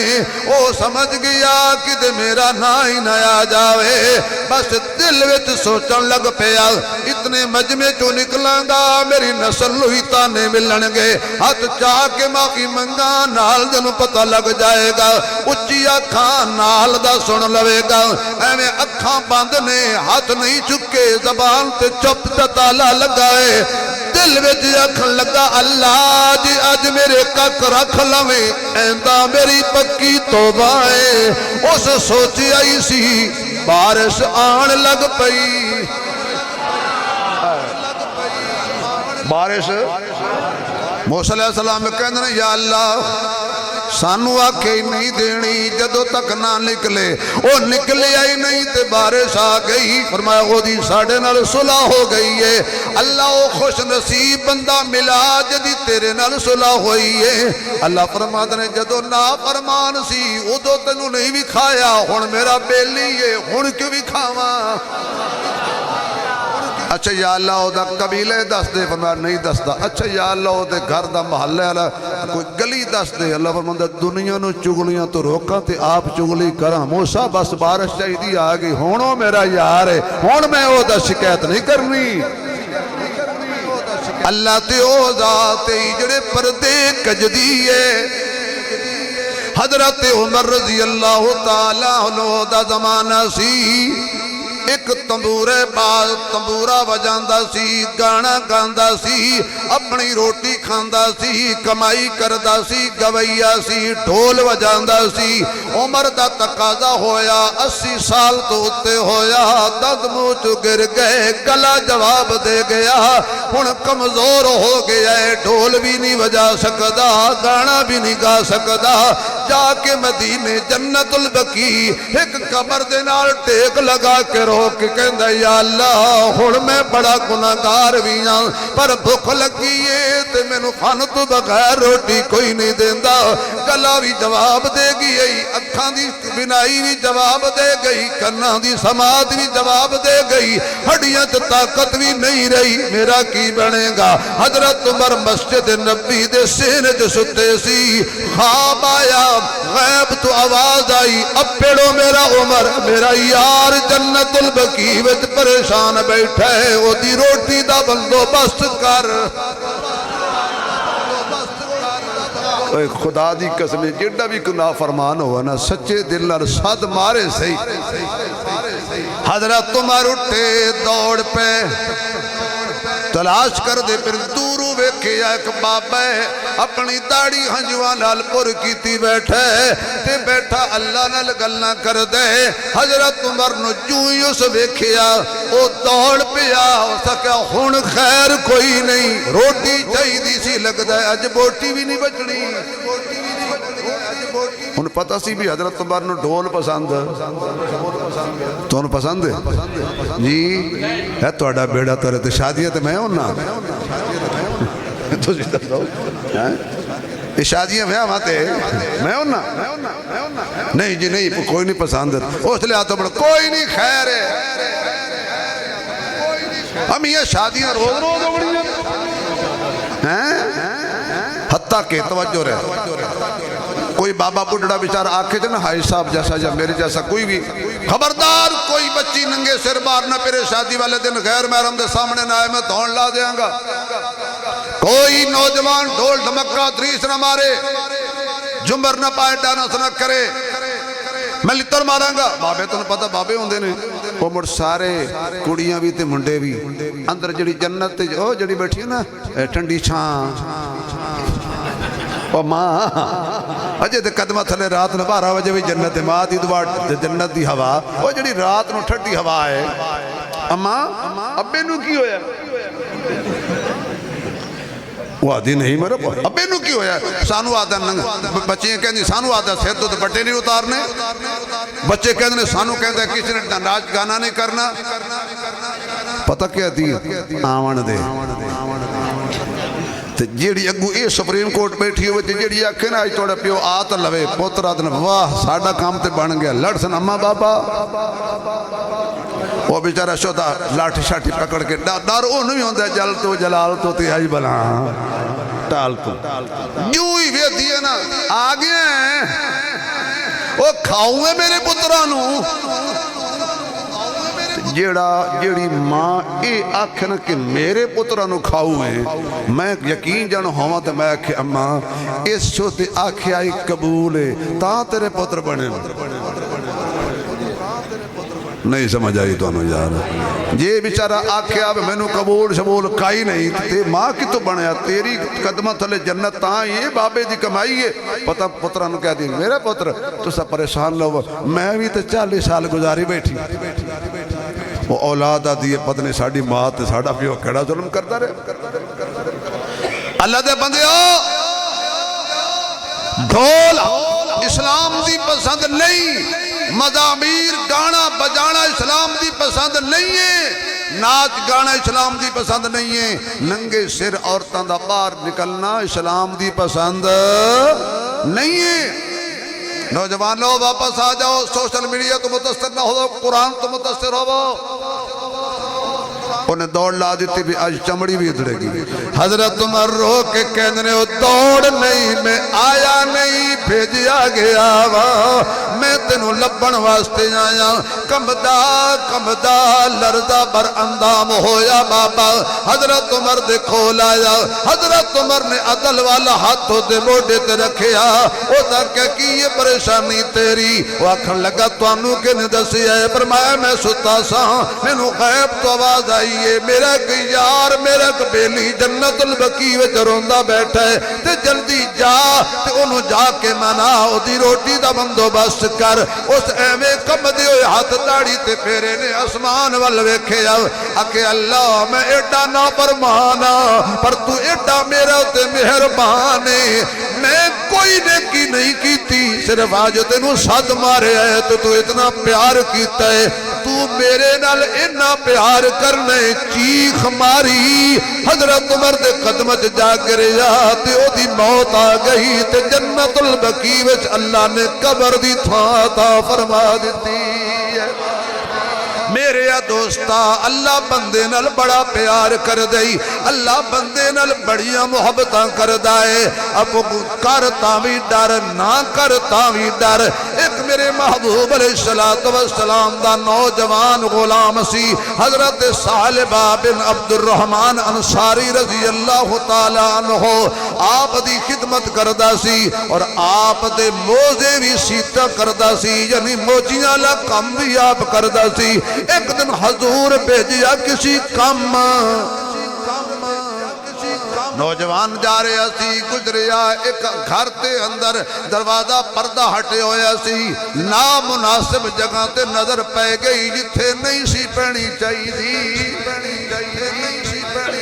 او سمجھ گیا کہ دے میرا نا ہی نیا جاوے بس دل وچ سوچن لگ پیا اتنے مجمع چوں نکلاں گا میری نسل ہوئی تانے ملن گے ہاتھ چاہ کے معافی منگا نال جنوں پتہ لگ جائے گا اچھی اکھاں نال دا سن لوے گا ایویں اکھاں بند نے ہاتھ نہیں چکے زبان تے چپ تالا لگائے دل وچ اکھن لگا اللہ جی اج میرے کک رکھ لویں ایندا میری پکی توبہ ہے اس سوچی آئی سی بارش آن لگ پئی بارش موسیٰ علیہ السلام میں کہنے یا اللہ سانو آکھے ہی نہیں دینی جدو تک نہ نکلے وہ نکلیا ہی نہیں تے بارش آ گئی فرمایا وہ دی ساڑھے نال صلح ہو گئی ہے اللہ وہ خوش نصیب بندہ ملا جدی تیرے نال صلح ہوئی ہے اللہ فرماتا نے جدو نا فرمان سی ادو تینوں نہیں بھی کھایا ہن میرا بیلی ہے ہن کیوں بھی کھاواں اچھا یا اللہ او دا قبیلے دس دے فرمایا نہیں دس دا اچھا یا اللہ او دے گھر دا محلے والا کوئی گلی دس دے اللہ فرماتا دنیا نو چگلیاں تو روکاں تے آپ چگلی کراں موسیٰ بس بارش چاہیے آ گئی ہونو میرا یار ہے ہون میں او دا شکایت نہیں کرنی اللہ تے او ذات جڑے پردے کجدی ہے حضرت عمر رضی اللہ تعالیٰ عنہ دا زمانہ سی ایک تنبورے باز تنبورہ وجاندہ سی گانا گاندہ سی اپنی روٹی کھاندہ سی کمائی کردہ سی گویا سی ڈھول وجاندہ سی عمر دا تقاضا ہویا 80 سال تو اتے ہویا دد منہ چ گر گئے گلا جواب دے گیا ہن کمزور ہو گیا ہے ڈھول بھی نہیں وجا سکدا گانا بھی نہیں گا سکدا جا کے مدینے جنت البقیع ایک قبر دے نال ٹیک لگا کے روک کہندہ یا اللہ ہن میں بڑا گناہگار بھی ہاں پر بھوک لگی ہے تے مینوں کھان تو بغیر روٹی کوئی نہیں دیندا گلا بھی جواب دے گئی اکھاں دی بینائی بھی جواب دے گئی کناں دی سماعت بھی جواب دے گئی ہڈیاں تے طاقت بھی نہیں رہی میرا کی بنے گا حضرت عمر مسجد نبی دے سینے تے ستے سی خواب آیا غیب تو آواز آئی اب پیڑو میرا عمر میرا یار جنت البقیع وچ پریشان بیٹھا ہے وہ دی روٹی دا بندوبست کر خدا دی قسم جڑا بھی گناہ فرمان ہوا نا سچے دل نال صد مارے سہی حضرت عمر اٹھے دوڑ پہ تلاش کر دے پھر دورو ویکھیا ایک بابا ہے اپنی داڑھی ہنجواں نال پر کیتی بیٹھے تے بیٹھا اللہ نال گلاں کر دے حضرت عمر نو جوں ہی اس ویکھیا او دوڑ پیا ہو سکیا ہن خیر کوئی نہیں روٹی چاہیے سی لگدا ہے اج بوٹی بھی نہیں بچنی ہن پتہ سی بھی حضرت عمر نو ڈھول پسند تو پسند ہے جی ہے تہاڈا بیڑا ترے تے شادی تے میں ہونا تو جی دسو یہ شادیاں میں آتے میں ہونا نہیں جی نہیں کوئی نہیں پسند اس لئے آتا بڑا کوئی نہیں خیر ہے ہم یہ شادیاں روز روز بڑی ہیں حتیٰ کہ توجہ رہے کوئی بابا بڑھڑا بیچارہ آکھے تھے نا ہائی صاحب جیسا یا میرے جیسا کوئی بھی خبردار کوئی بچی ننگے سر بار نہ پھرے شادی والے دن غیر محرم دے سامنے نہ آئے میں دھون لا دیاں گا کوئی نوجوان ڈھول دھمکہ دریس نہ مارے جمبر نہ پائے ڈانس نہ کرے میں لتر ماراں گا بابے تو پتہ بابے ہوندے نے وہ مڑ سارے کڑیاں بھی تے منڈے بھی اندر جڑی جنت تے او جڑی بیٹھی ہے نا ٹھنڈی چھاں او ماں اجے تے قدمہ تھلے رات نہ 12 بجے بھی جنت ماں دی دعا جنت دی ہوا او جڑی رات نو ٹھڈی ہوا ہے اماں ابے نو کی ہویا وہ آدھی نہیں میرے ابے نو کی ہویا سانو آدھا بچے کہندی سانو آدھا سر تو بٹے نہیں اتارنے بچے کہندے سانو کہندے کسی نے ناچ گانا نہیں کرنا پتہ کیا دی آوان دے جیڑی اگو اے سپریم کورٹ بیٹھی ہوئے جیڑی آکھے نا آج توڑا پیو آتا لوے پوتر آدھنا واہ ساڑھا کام تے بان گیا لڑ سن اممہ بابا وہ بیچارہ شوتا لاٹھی شاٹھی پکڑ کے ڈار او نہیں ہوندہ جل تو جلال تو تی آج بلا ٹال تو یوں ہی وے دیئے نا آگے ہیں وہ کھاؤں میرے پترانو جیڑی ماں اے آکھنا کہ میرے پترانو کھاؤ ہیں میں یقین جانو ہوا تو میں آکھے اماں اس چھوتے آکھے آئی قبول ہے تا تیرے پتر بنے نہیں سمجھ آئی تو انہوں یار یہ بیچارہ آکھے آب میں نو قبول شبول کائی نہیں تے ماں کی تو بنایا تیری قدمہ تھلے جنت تاں یہ بابے دی کمائی ہے پتہ پترانو کہہ دی میرے پتر تو سب پریشان لو میں بھی تے 40 سال گزاری بیٹھی وہ اولاد آدھی پتنے ساڑھی ماں تے ساڑھا پیو کڑا ظلم کرتا رہے اللہ دے بندے ڈھول اسلام دی پسند نہیں، مزامیر گانا بجانا اسلام دی پسند نہیں ہے، ناچ گانا اسلام دی پسند نہیں ہے، ننگے سر عورتوں دا باہر نکلنا اسلام دی پسند نہیں ہے۔ نوجوان لو واپس آ جاؤ، سوشل میڈیا تو متاثر نہ ہو، قرآن تو متاثر ہو۔ انہیں دوڑ لا دیتی بھی آج چمڑی بھی ادھڑے گی۔ حضرت عمر رو کے کہنے ہو دوڑ نہیں میں آیا نہیں بھیجیا گیا وا، میں تینوں لبن واسطے آیا، کمدا لرزہ بر اندام ہویا بابا۔ حضرت عمر دے کھول آیا، حضرت عمر نے عدل والا ہاتھ دے موڑے تے رکھیا، او تک کی یہ پریشانی تیری؟ وہ آکھن لگا توانوں کے نے دسی ہے، فرمایا میں ستا سا، میں نو غیب تو آواز آئی ہے، میرا کہ یار میرا کہ بیلی جنت البقیع وچ روندہ بیٹھا ہے، تے جلدی جا تے انہوں جا کے منا او دی روٹی دا بندوبست کر۔ اس ایویں کمدے ہوئے ہاتھ داڑھی تے پھیرے نے آسمان وال ویکھے آکھے اللہ میں ایڈا نافرمانا پر تو ایڈا میرا تے مہربان ہے، میں کوئی نیکی نہیں کیتی، صرف آج تینوں صد مارے ہے تو اتنا پیار کیتا ہے، تو میرے نال اتنا پیار کرنے چیخ ماری۔ حضرت عمر دے قدمت جا گریا تے او دی موت آ گئی تے جنت البقیع وچ اللہ نے قبر دی تھاں عطا فرما دیتی ہے۔ میرے دوستا اللہ بندے نال بڑا پیار کر دئی، اللہ بندے نال بڑیاں محبتاں کر دائے، اب کرتا بھی ڈر نہ کرتا بھی ڈر۔ ایک میرے محبوب علیہ السلام دا نوجوان غلام سی، حضرت ثعلبہ بن عبد الرحمن انصاری رضی اللہ تعالیٰ عنہ، آپ دی خدمت کردہ سی اور آپ دے موزے بھی سیتا کردہ سی، یعنی موجیاں لکم بھی آپ کردہ سی۔ ایک دن حضور بھیجیا کسی کم، نوجوان جا رہا سی، گزریا ایک گھر تے اندر دروازہ پردہ ہٹے ہویا سی، نامناسب جگہ تے نظر پہ گئی جتھے نہیں سی پہنی چاہیے دی۔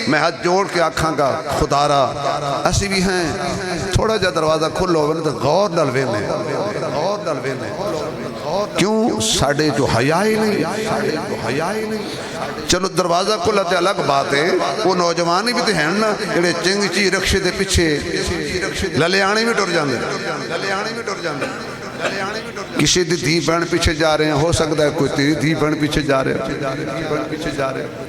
میں ہاتھ جوڑ کے آکھاں گا خدا را ایسی بھی ہیں تھوڑا جا دروازہ کھل ہوئے تو غور ڈلوے میں کیوں ساڑھے جو حیائی نہیں، چلو دروازہ کھلا تے الگ بات ہے، وہ نوجوانی بھی تے ہیں نا جڑے چنگ چی رکشے دے پیچھے للیانے میں ٹر جاندے، کسی دی دھی بہن پیچھے جا رہے ہیں، ہو سکتا ہے کوئی تیری دھی بہن پیچھے جا رہے ہیں۔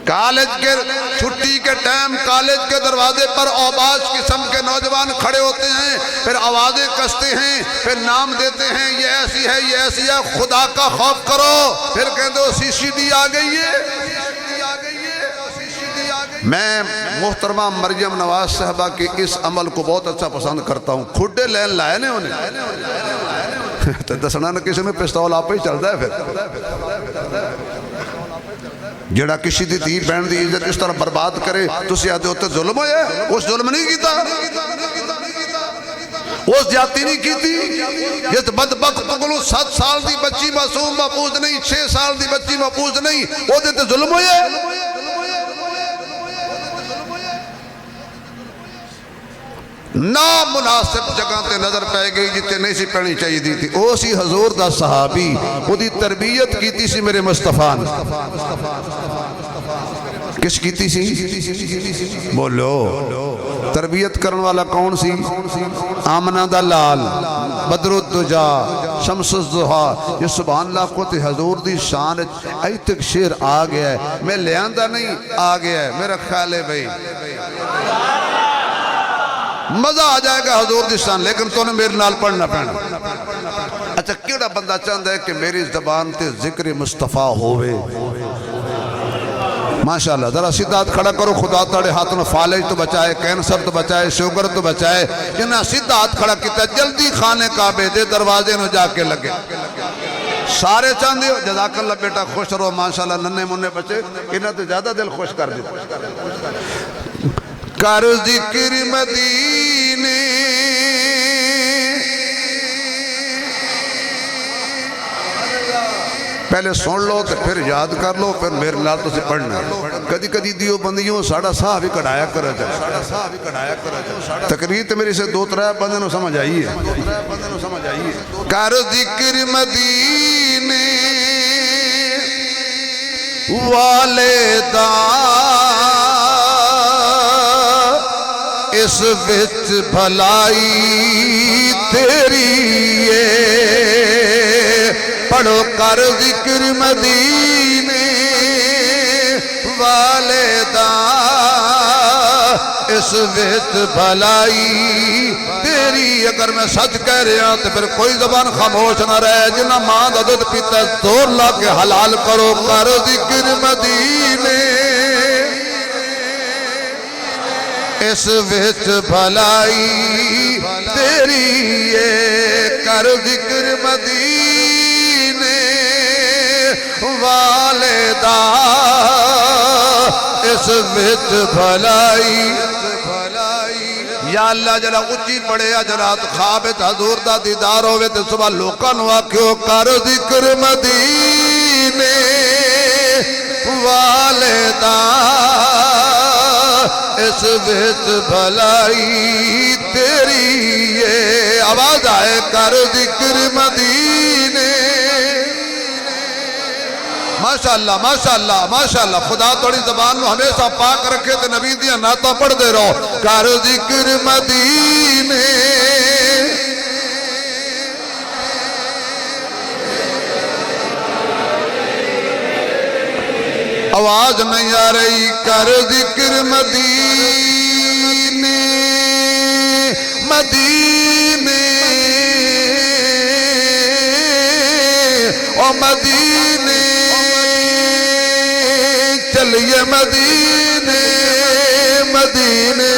کالج کے چھٹی کے ٹائم کالج کے دروازے پر اوباش قسم کے نوجوان کھڑے ہوتے ہیں، پھر آوازیں کستے ہیں، پھر نام دیتے ہیں یہ ایسی ہے یہ ایسی ہے، خدا کا خوف کرو، پھر کہتے ہو سی سی ڈی آ گئی ہے۔ میں محترمہ مریم نواز صاحبہ کے اس عمل کو بہت اچھا پسند کرتا ہوں، کھڈے لین لائے نے انہیں تو دسنا نہ کسی میں پستول آپ ہی چلتا ہے، پھر جڑا کسی دی دھی بہن دی عزت اس طرح برباد کرے تو سیادے ہوتے ظلم ہویا ہے، اس ظلم نہیں کیتا، اس جاتی نہیں کیتی، یہ بدبخت پگلو 7 سال دی بچی معصوم محفوظ نہیں، 6 سال دی بچی محفوظ نہیں، وہ دیتے ظلم ہویا ہے۔ نامناسب جگہ تے نظر پہ گئی جتے نہیں سی پہنی چاہیے دی تھی، او سی حضور دا صحابی، وہ دی تربیت کیتی سی میرے مصطفیٰ نے، کس کیتی سی؟ بولو تربیت کرن والا کون سی؟ آمنہ دا لال، بدر الدجا، شمس الضحیٰ، یہ سبحان اللہ کو تے حضور دی شان ای تک شیر آ گیا ہے، میں لے آندہ نہیں آ گیا ہے، میرا خیال ہے بھئی مزہ آ جائے گا حضور دی شان، لیکن تو نے میرے نال پڑھنا پڑھنا۔ اچھا کیڑا بندہ چاہتا ہے کہ میری زبان تے ذکر مصطفیٰ ہوئے؟ ماشاءاللہ ذرا سیدھا کھڑا کرو، خدا تاڑے ہاتھ میں فالج تو بچائے، کینسر تو بچائے، شوگر تو بچائے، جنہاں سیدھا ہاتھ کھڑا کیتا جلدی خانے کعبے دے دروازے نو جا کے لگے سارے چاندے ہو، جزاک اللہ بیٹا خوش رہو، ماشاءاللہ ننے منے بچے انہاں تو زیادہ دل خوش کر دیتا۔ کر ذکر مدینے پہلے سن لو تو پھر یاد کر لو، پھر میرے نال تو سے پڑھنا کدی کدی دیو بندیوں ساڑا ساہ بھی کڑھایا کرا جائے تقریر تو میری سے دو ترہ بندے نو سمجھ آئی ہے کر ذکر مدینے والدہ اس وچ بھلائی تیری ہے پڑھو کر ذکر مدینے والدہ اس وچ بھلائی تیری اگر میں سچ کہہ رہا تو پھر کوئی زبان خاموش نہ رہے جنہ ماں دا دودھ پیتا زور لا کے حلال کرو کر ذکر مدینے اس وچ بھلائی تیری ہے کر ذکر مدینے والدہ اس وچ بھلائی یا اللہ جلا اچھی پڑے اجرات خوابت حضور دا دیدار ہوئے تو صبح لوکاں نو آکھو کر ذکر مدینے والدہ اس وچ بھلائی تیری ہے آواز آئے کر ذکر مدینے ماشاءاللہ ماشاءاللہ ماشاءاللہ خدا توڑی زبان میں ہمیشہ پاک رکھے تو نبی دیا نعتہ پڑھ دے رہو کر ذکر مدینے آواز نہیں آ رہی کر ذکر مدینے مدینے او مدینے چلیے مدینے مدینے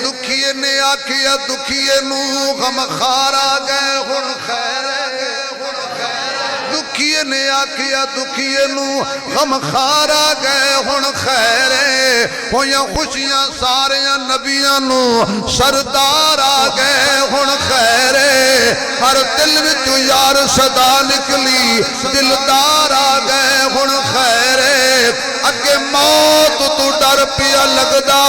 دکھیے نے آکھیا دکھیے نو غم خارا گئے ہن خیر دکھیے نے آکھیا دکھیے نو غم خارا گئے ہن خیر ہویاں خوشیاں ساریاں نبیاں نو سردار آ گئے ہن خیر ہر دل وچوں یار صدا نکلی دلدار آ گئے ہن خیر اگے موت تو ڈر پیا لگدا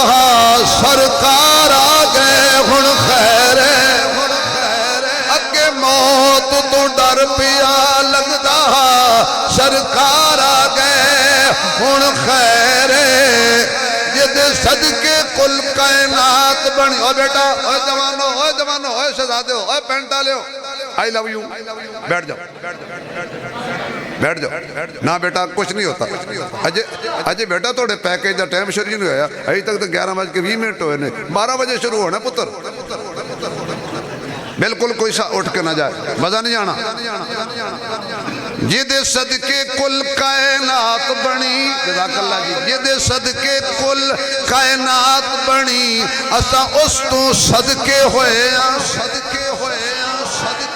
سرکار آ گئے ہن خیر اگے موت تو ڈر پیا لگدا سرکار آ گئے ہن خیر جدے صدقے کل کائنات بنی او بیٹا اوے جوانو اوے شہزادے اوے پینٹا لے آئی لو یو بیٹھ جاؤ بیٹھ جاؤ نا بیٹا کچھ نہیں ہوتا اجے بیٹا توڑے پیکیج دا ٹائم شروع نہیں ہویا ابھی تک تو 11:20 ہوئے نے 12 بجے شروع ہونا پتر بالکل کوئی سا اٹھ کے نہ جائے مزہ نہیں آنا جدے صدقے کل کائنات بنی جزاک اللہ جی جدے صدقے کل کائنات بنی اسا اس تو صدقے ہوئے صدقے ہوئے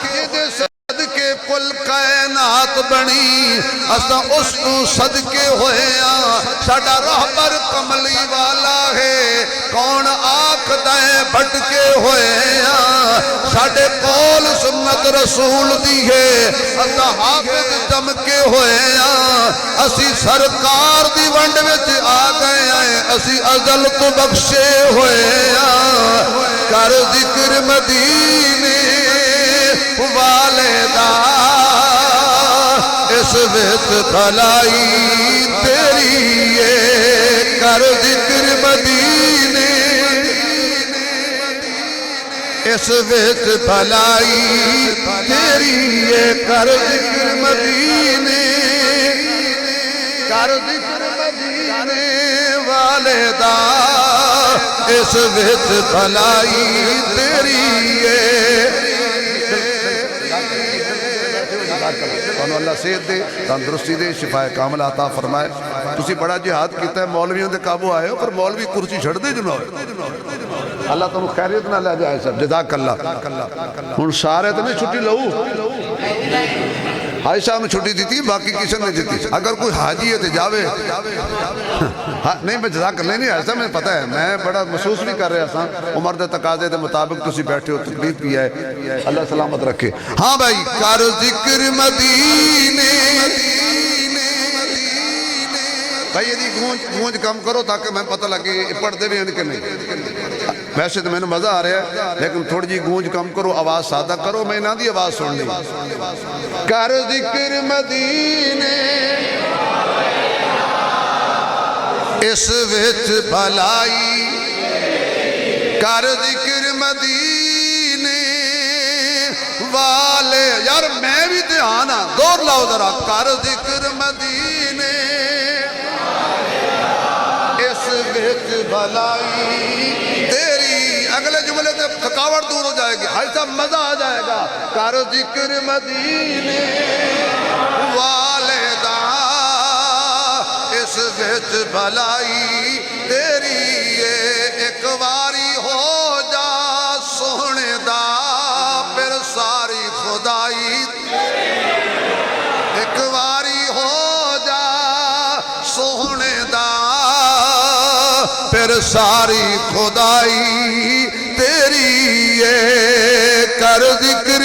جدے صدقے کل کائنات بنی اسا اس تو صدقے ہوئے ساڑا رہبر کملی والا ہے کون آنکھ دائیں بھٹکے ہوئے ساڑے قول سنت رسول دی ہے اسا حافظ چمکے ہوئے اسی سرکار دی ونڈ وچ آ گئے ہیں اسی ازل تو بخشے ہوئے کر ذکر مدینے والدہ اس وچ بھلائی تیری ہے کر ذکر مدینے اس وچ بھلائی تیری ہے کر ذکر مدینے کر ذکر مدینے والدہ اس وچ بھلائی تیری ہے اللہ صحت دے تندرستی دے شفاء کامل عطا فرمائے تسی بڑا جہاد کیتا ہے مولویوں دے قابو آئے ہو پر مولوی کرسی چھڑ دے جنہوں اللہ تمہیں خیریت نہ لے جائے سب جزاک اللہ ہن سارے تو نہیں چھٹی لہو حاجی صاحب نے چھٹی دیتی باقی کسی نے دیتی اگر کوئی حاجی ہے تو جاوے نہیں میں جزاک اللہ نہیں ایسا مجھے پتہ ہے میں بڑا محسوس بھی کر رہا تھا عمر دے تقاضے دے مطابق تسی بیٹھے ہو تکلیف بھی ہے اللہ سلامت رکھے ہاں بھائی کر ذکر مدینے بھائی یہ گونج کم کرو تاکہ میں پتہ لگے پڑھتے بھی ہیں کہ نہیں ویسے تو میں نے مزہ آ رہا ہے لیکن تھوڑی جی گونج کم کرو آواز سادہ کرو میں نہ دی آواز سن لی کر ذکر مدینے اس وچ بھلائی کر ذکر مدینے والے یار میں بھی دھیان دور لاؤ ذرا کر ذکر مدینے اس وچ بھلائی تیری اگلے جملے سے تھکاوٹ دور ہو جائے گی ہائی صاحب مزہ آ جائے گا کر ذکر مدینے والے دا اس وچ بھلائی تیری ایک واری ہو جا سونے دا پھر ساری خدائی ایک واری ہو جا سونے دا پھر ساری خدائی تیری کر ذکر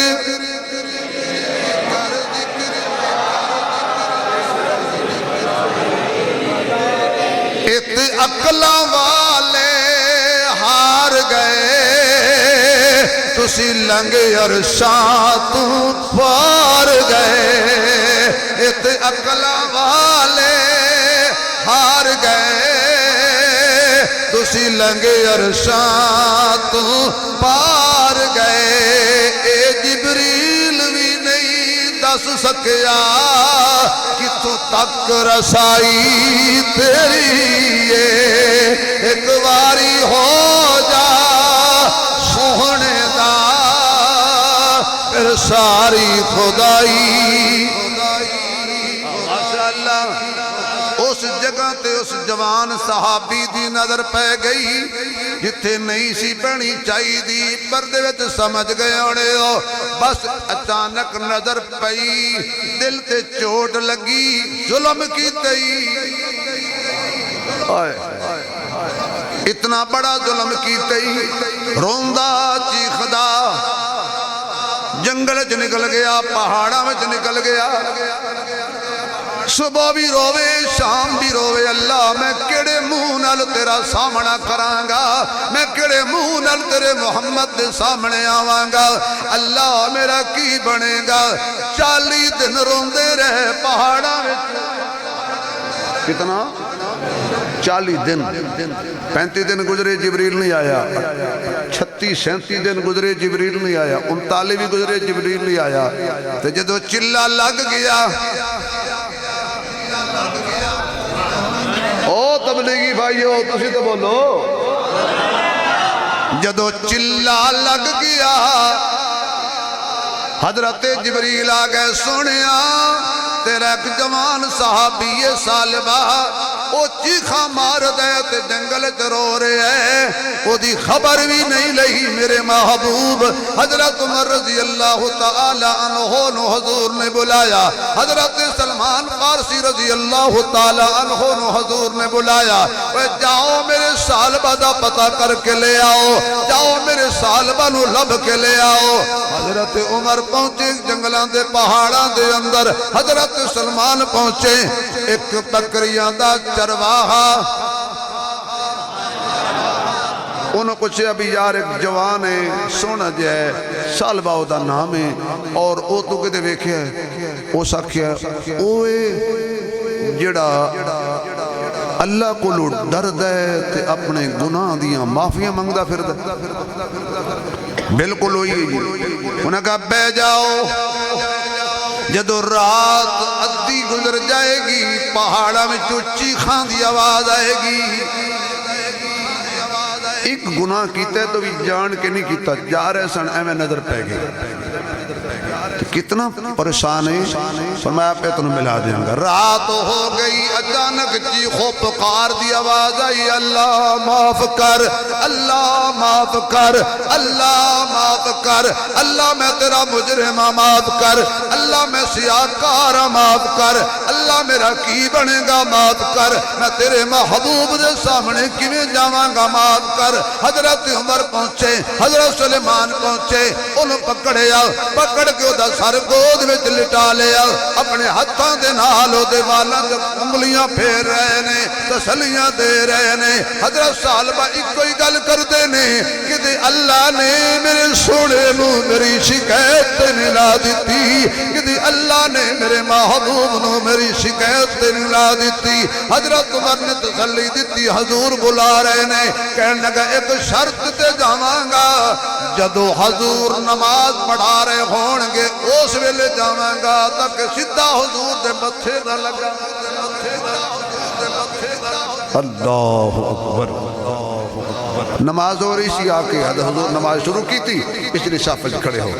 عقلاں والے ہار گئے تسی لنگے عرشاں تو پار گئے عقلاں والے ہار گئے تسی لنگے عرشاں تو پار گئے اے جبریل بھی نہیں دس سکیا کتوں تک رسائی تیری ایک واری ہو جا سونے دا پھر ساری خدائی ماشاءاللہ اس جگہ تے اس جوان صحابی دی نظر پہ گئی جتھے نہیں سی پہنی چاہی دی پردے وچ سمجھ گئے ہونے ہو بس اچانک نظر پئی دل تے چوٹ لگی ظلم کی تئی اتنا بڑا ظلم کی تئی روندہ چیخدا جنگل چ نکل گیا پہاڑا میں نکل گیا صبح بھی روے شام بھی روے اللہ میں کیڑے منہ نال تیرا سامنا کرانگا میں کیڑے منہ نال تیرے محمد دے سامنے آوانگا اللہ میرا کی بنے گا 40 دن روندے رہے پہاڑا میں کتنا 40 دن 35 دن گزرے جبریل نہیں آیا 36-37 دن گزرے جبریل نہیں آیا 39 بھی گزرے جبریل نہیں آیا تو جدو چلا لگ گیا او تبلیغی بھائیو تسی تو بولو جدو چلا لگ گیا حضرت جبریل آگئے سنیا تیرا ایک جوان صحابی سالبہ او چیخا مار دے تے جنگل رو رہے ہیں او دی خبر بھی نہیں لئی میرے محبوب حضرت عمر رضی اللہ تعالی عنہ نو حضور نے بلایا حضرت سلمان فارسی رضی اللہ تعالی عنہ نو حضور نے بلایا جاؤ میرے سالبہ دا پتہ کر کے لے آؤ جاؤ میرے سالبہ نو لب کے لے آؤ حضرت عمر پہنچے جنگلان دے پہاڑاں دے اندر حضرت سلمان پہنچے ایک بکریاں دا چرواہا انہوں کچھ ابھی یار ایک جوان ہے سونا جائے سالبہ دا نام ہے اور او تو کدے ویکھے او ساکھیا اوے جڑا اللہ کو لو ڈر دے تے اپنے گناہ دیاں معافیاں منگدا پھر دے بالکل ہوئی ہے انہوں نے کہا بے جاؤ جدو رات ادھی گزر جائے گی پہاڑا میں چوچی خان دی آواز آئے گی ایک گناہ کیتا ہے تو بھی جان کے نہیں کیتا جا رہے سن اے میں نظر پہ گئی کتنا پریشان ہے فرمایا پہ تنہیں ملا دیں گا رات ہو گئی اچانک چیخو پکار دی آواز آئی اللہ معاف کر اللہ معاف کر اللہ معاف کر اللہ میں تیرا مجرمہ معاف کر اللہ میں سیاکارہ معاف کر اللہ میرا کی بنے گا معاف کر میں تیرے محبوب دے سامنے کیویں جاواں گا معاف کر حضرت عمر پہنچے حضرت سلیمان پہنچے انہوں پکڑیا پکڑ کے او دا سر گود وچ لٹا لیا اپنے ہتھاں دے نال او دے والاں تے انگلیاں پھیر رہے نے تسلیاں دے رہے نے حضرت صالبہ ایک کوئی گل کردے نے کہ دے اللہ نے میرے سونے نو میری شکایت نہیں لا دیتی کہ دے اللہ نے میرے محبوب نو میری شکایت نہیں لا دیتی حضرت عمر نے تسلی دیتی حضور بلا رہے نے کہنے لگا ایک شرط تے جاواں گا جدو حضور نماز پڑھا رہے ہونگے اس ویلے جاواں گا تک سدھا حضور دے متھے نہ لگا اللہ اکبر نماز ہو رہی سی آکے حضور نماز شروع کی تھی پچھلی صف وچ کھڑے ہو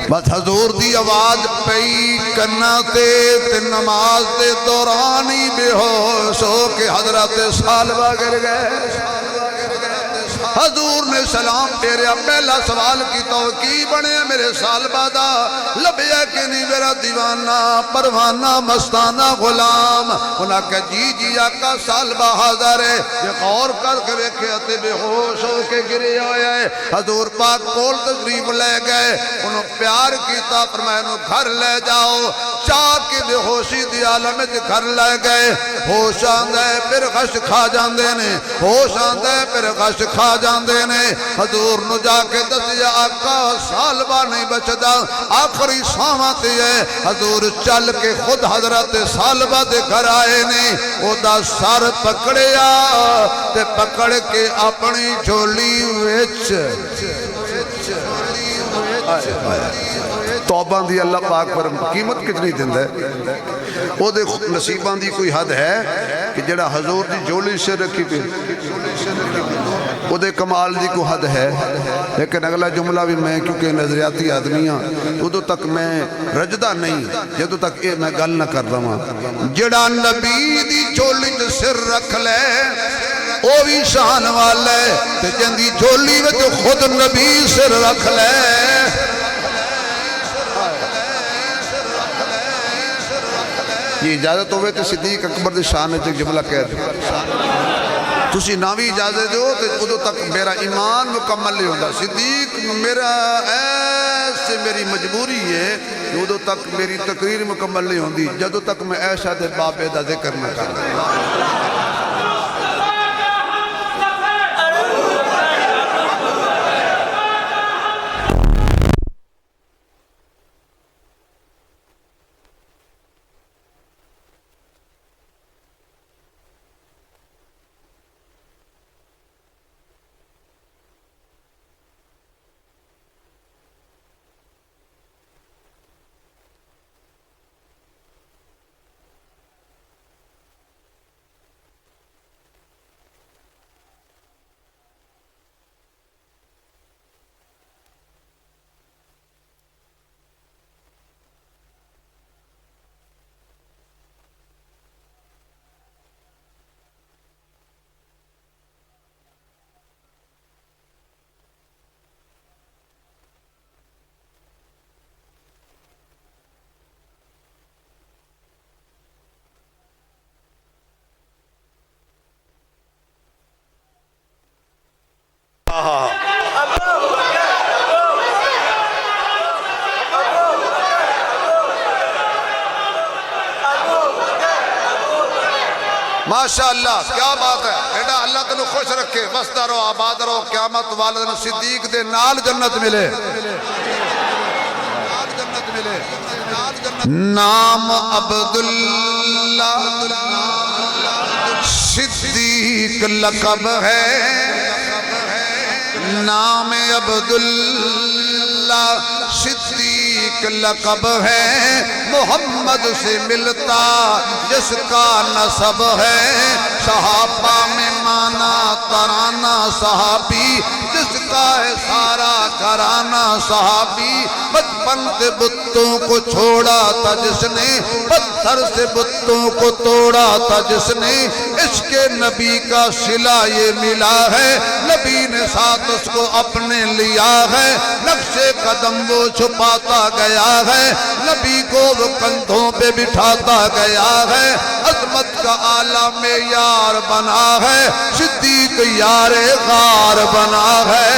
بس حضور دی آواز پئی کنا تے نماز دے دوران ہی بے ہوش ہو کے حضرت صالبہ گر گئے حضور نے سلام پھیریا پہلا سوال کی توقی بنے میرے صالبہ دا لبیا کہ نہیں میرا دیوانہ پروانہ مستانہ غلام انہاں کہ جی آقا صالبہ حاضر ہے یہ غور کر کے ویکھے اتے بے ہوش ہو کے گرے ہوئے ہیں حضور پاک کول تشریف لے گئے انہوں پیار کیتا فرمایا انہوں گھر لے جاؤ چاہ کے بے ہوشی دی عالم میں گھر لے گئے ہوش آندے پھر غش کھا جاندے نے ہوش آندے پھر غش کھا جاندے نے حضور نو جا کے دسیا آقا صالبہ نہیں بچدا آخری ساواں تے ہے حضور چل کے خود حضرت صالبہ دے گھر آئے نے او دا سر پکڑیا تے پکڑ کے اپنی جھولی وچ توبہ دی اللہ پاک پر قیمت کتنی دند ہے وہ دے نصیبان دی کوئی حد ہے کہ جڑا حضور دی جولی سے رکھی پہ وہ دے کمال دی کوئی حد ہے لیکن اگلا جملہ بھی میں کیونکہ نظریاتی آدمیاں ادھو تک میں رجدہ نہیں جدو تک میں گل نہ کر رہا ہوں جڑا نبی دی جولی سر رکھ لے وہ بھی شان والے تے جندی جولی میں تو خود نبی سر رکھ لے یہ اجازت ہوئے تو صدیق اکبر دے شان ہے جملہ کہہ دے تسی ناوی اجازت دو تو ادھو تک میرا ایمان مکمل نہیں ہوتا صدیق میرا ایسے میری مجبوری ہے کہ ادھو تک میری تقریر مکمل نہیں ہوتی جدو تک میں عائشہ دے بابے دا ذکر نہ کر رہا ماشاءاللہ کیا بات ہے بیٹا اللہ تنو خوش رکھے بستا رہو آباد رہو قیامت والدن صدیق دے نال جنت ملے نام عبداللہ صدیق لقب ہے نام عبداللہ صدیق لقب ہے محمد سے ملتا جس کا نسب ہے صحابہ میں مانا بہانا ترانہ صحابی، جس کا ہے سارا گھرانہ صحابی، بچپن سے بتوں کو چھوڑا تھا جس نے، پتھر سے بتوں کو توڑا تھا جس نے، عشق نبی کا صلہ یہ ملا ہے، نبی نے ساتھ اس کو اپنے لیا ہے، نقش قدم وہ چھپاتا گیا ہے، نبی کو وہ کندھوں پہ بٹھاتا گیا ہے، عظمت کا عالم یار بنا ہے، صدیق یار غار بنا ہے،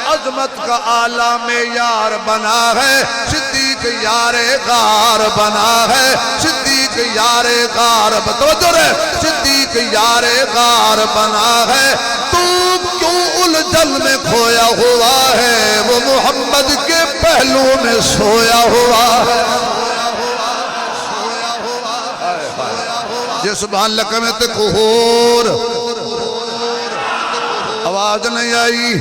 عظمت کا عالم یار بنا ہے، صدیق یار غار بنا ہے، صدیق یار غار صدیق یار غار بنا ہے، تو کیوں الجھن میں کھویا ہوا ہے، وہ محمد کے پہلو میں سویا ہوا ہے۔ یہ سبحان اللہ کہتے کہور آواز نہیں آئی۔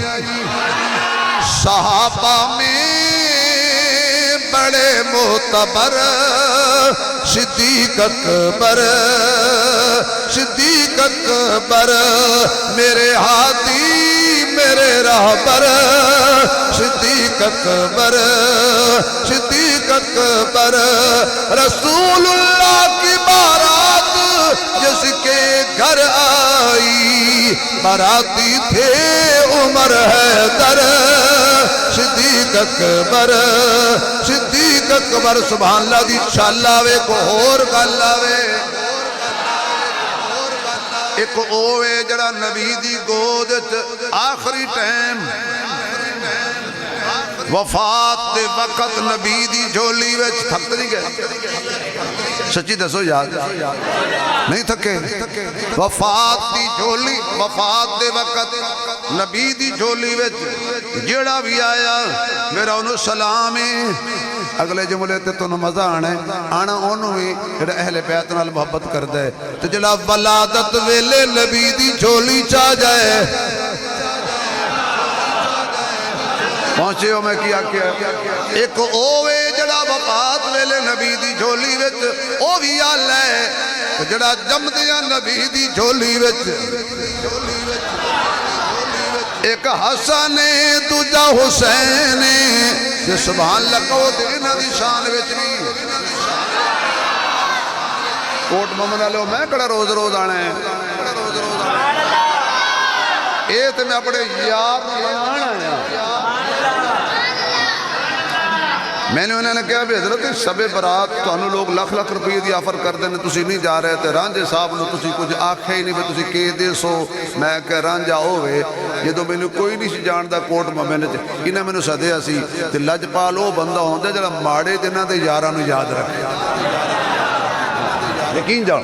صحابہ میں بڑے معتبر صدیق اکبر، صدیق اکبر میرے ہادی میرے راہبر، صدیق اکبر، صدیق اکبر، رسول اللہ کی بارات جس کے گھر آئی، باراتی تھے عمر حیدر، صدیق اکبر، صدیق اکبر سبحان اللہ دی انشاءاللہ وے کو اور گل آوے، ایک اوے جڑا نبی دی گود آخری ٹائم وفات دے وقت نبی دی جھولی وچ تھک نہیں گئے، سچی دسو یاد نہیں تھکے، وفات دی جھولی، وفات دے وقت نبی دی جھولی وچ جڑا بھی آیا میرا انہوں سلام ہے، اگلے جملے تے تو مزہ آنا انہوں ہی جڑا اہل بیت نال محبت کر دے، تو جڑا ولادت ویلے نبی دی جھولی چاہ جائے، پہنچے ہو میں کیا ایک اوے جڑا وفات ویلے نبی دی جھولی وچ او بھی آلہ ہے، جڑا جم دیا نبی دی جھولی وچ، ایک حسن دوجا حسین، یہ سبحان اللہ کو دینا دی شان وچ نہیں، کوٹ ممنہ لو میں کڑا روز روز آنا ہے، اے تے میں اپنے یار آنا ہے، میں نے انہوں نے کہا بھی حضرت شب برات تو انہوں لوگ لکھ لکھ روپے دی آفر کر دینے تسی نہیں جا رہے تھے، رانجے صاحب نے تسی کچھ آکھے ہی نہیں بھی تسی کے دے سو، میں کہا رانجہ ہوئے یہ تو میں نے کوئی نہیں سی جاندہ کوٹ میں نے انہیں میں نے سدھیا سی تے لج پالو بندہ ہوندے جڑا ماڑے دینا تے یارانو یاد رکھے، یقین جاؤ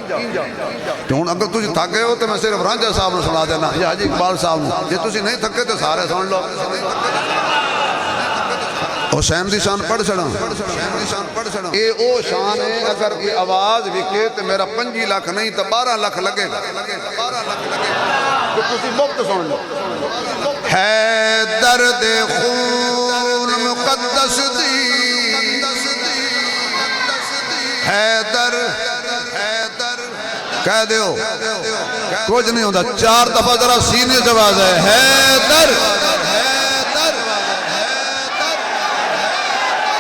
تو ہون اگر تجھے تھکے ہو تو میں صرف رانجہ صاحب نے سنا دینا یا حاجی اقبال صاحب نے، یہ تسی نہیں تھکے تو سارے سن لو، حسین دی شان پڑھ چھڑا، اے او شان ہے اگر یہ آواز وکے تو میرا 5 لاکھ نہیں تو 12 لاکھ لگے گا، تو کسی مفت سن لو، ہے درد خون مقدس دی، حیدر کہہ دیو کچھ نہیں ہوتا، 4 دفعہ ذرا سینے سے آواز ہے، حیدر،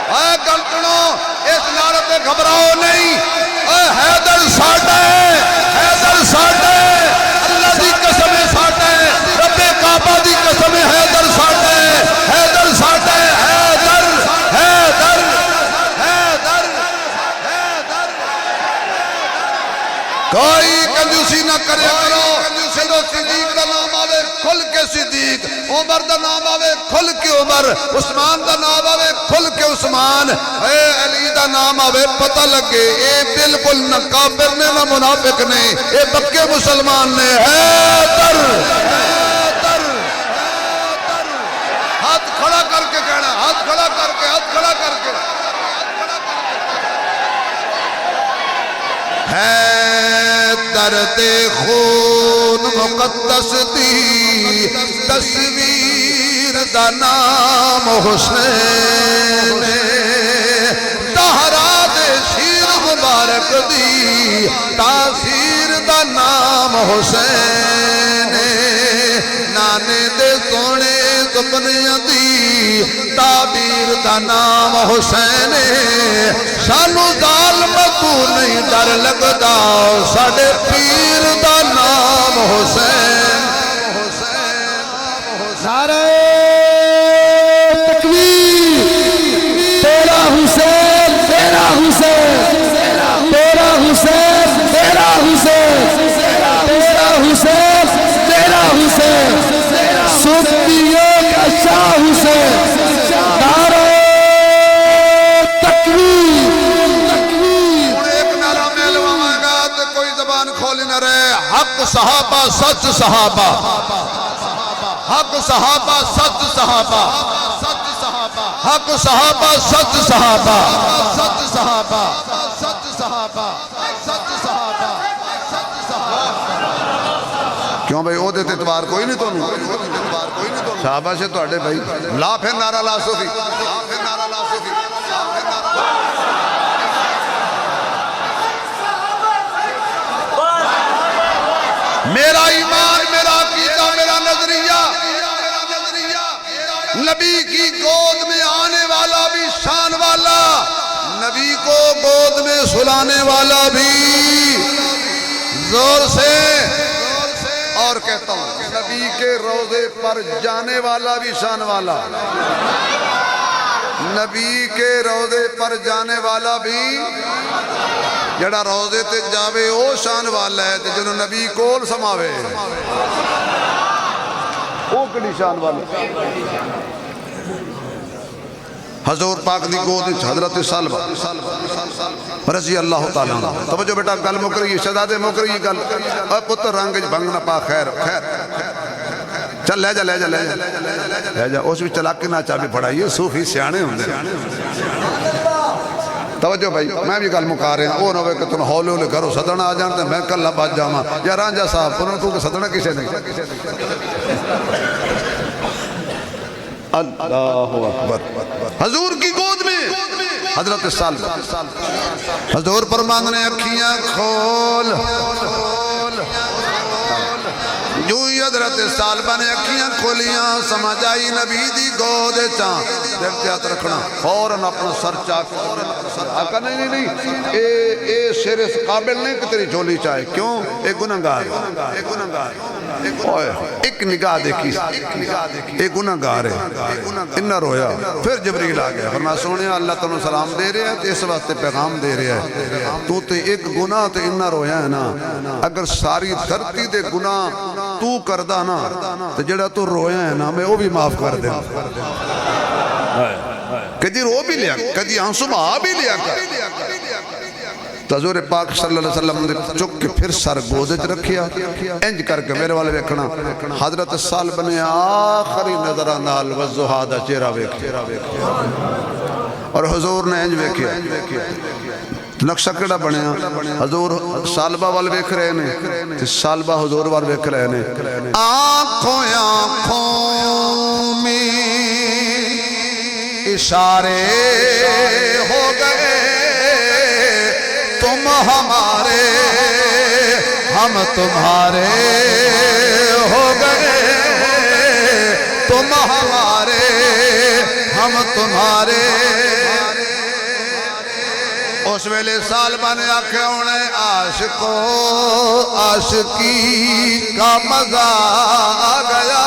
اے گلٹنو اس نعرے پہ گھبراؤ نہیں، اے حیدر ساٹھا ہے، حیدر ساٹھا ہے، اللہ دی قسم ساٹھا ہے، رب کعبہ دی قسم حیدر ساٹھا ہے، حیدر ساٹھا ہے، حیدر حیدر حیدر حیدر، کوئی کنجوسی نہ کرے کرو، جدو صدیق دا نام آوے کھل کے صدیق، عمر دا نام آوے کھل کے عمر، عثمان دا نام آوے کھل کے عثمان، اے علی دا نام آوے پتہ لگے، اے بالکل نہ کافر نے نہ منافق نے، اے پکے مسلمان نے، حیدر ہاتھ کھڑا کر کے کہنا، ہاتھ کھڑا کر کے، ہاتھ کھڑا کر کے، درد خون مقدس دی تصویر دا نام حسین، تہرا دے شیر مبارک دی تاثیر دا نام حسین نانے دے سونے سپنیاں دی تعبیر دا نام حسین سانو ظالم تو نہیں ڈر لگدا ساڈے پیر دا نام حسین نعرہ تکبیر تیرا حسین تیرا حسین تیرا حسین تیرا حسین تیرا حسین تیرا حسین سنیوں کا شاہ حسین نعرہ تکبیر ایک نعرہ میں لواں گا تو کوئی زبان کھولی نہ رہے حق صحابہ سچ صحابہ حق صحابہ سچ صحابہ حق صحابہ سچ صحابہ سچ صحابہ سچ صحابہ سچ صحابہ کیوں بھائی او دیتے اتبار کوئی نہیں تو صحابہ سے تو اڈے بھائی لا پھر نعرہ لا صوفی لا پھر نعرہ لا صوفی میرا ایمان میرا عقیدہ میرا نظریہ نبی کی گود میں آنے والا بھی شان والا نبی کو گود میں سلانے والا بھی زور سے اور کہتا ہوں نبی کے روضے پر جانے والا بھی شان والا نبی کے روضے پر جانے والا بھی جڑا روضے تے جاوے او شان والا ہے تے جنہوں نبی کول سماوے او کڑی شان والا حضور پاک دی گود حضرت سالبہ رضی اللہ تعالیٰ توجہ بیٹا گل مکری شہزادے مکری گل اے پتر رنگ بھنگنا پا خیر خیر چل لے جا لے جا لے جا لے جا اس بھی چلاکی نہ چاہی پڑھائیے صوفی سیانے ہوں دے توجہ بھائی میں بھی گل مکا رہے ہیں وہ نہ ہوئے کہ تم ہولے ہولے کرو صدرنا آ جانتے ہیں میں کل بات جاما یا رانجا صاحب انہوں نے کہا کہ صدرنا کسے نہیں اللہ اکبر حضور کی گود میں حضرت سالبہ حضور پر مانگنے اکھیاں کھول جو حضرت سالبہ نے اکھیاں کھولیاں سمجھ آئی نبی دی گود چاں احتیاط رکھنا فوراں اپنا سر چاک آقا نہیں اے شیر اس قابل نہیں کہ تیری جھولی چاہے کیوں ایک گناہگار ایک نگاہ دیکھی ایک گناہگار ہے انہا رویا پھر جبریل آ گیا فرمایا سونیا اللہ تعالیٰ سلام دے رہے ہیں اس واسطے پیغام دے رہے ہیں تو تے ایک گناہ تے انہا رویا ہے نا اگر ساری دھرتی دے گناہ تو کردہ نا تو جڑا تو رویا ہے نا میں وہ بھی معاف کر دیں کدی رو بھی لیا کدی آنسو آ بھی لیا حضور پاک صلی اللہ علیہ وسلم نے چک کے پھر سر گودج رکھیا انج کر کے میرے والے ویکھنا حضرت سالبہ نے آخری نظرہ نال وزہادہ چہرہ ویکھیا اور حضور نے انج ویکھیا نقشہ کڑا بنیا حضور سالبہ وال ویکھ رہے نے سالبہ حضور وال ویکھ رہے نے آنکھوں میں اشارے ہو گئے تم ہمارے ہم تمہارے ہو گئے تم ہمارے ہم تمہارے اس ویلے سالبہ نے آکھے انہیں عاشقو عاشقی کا مزہ آ گیا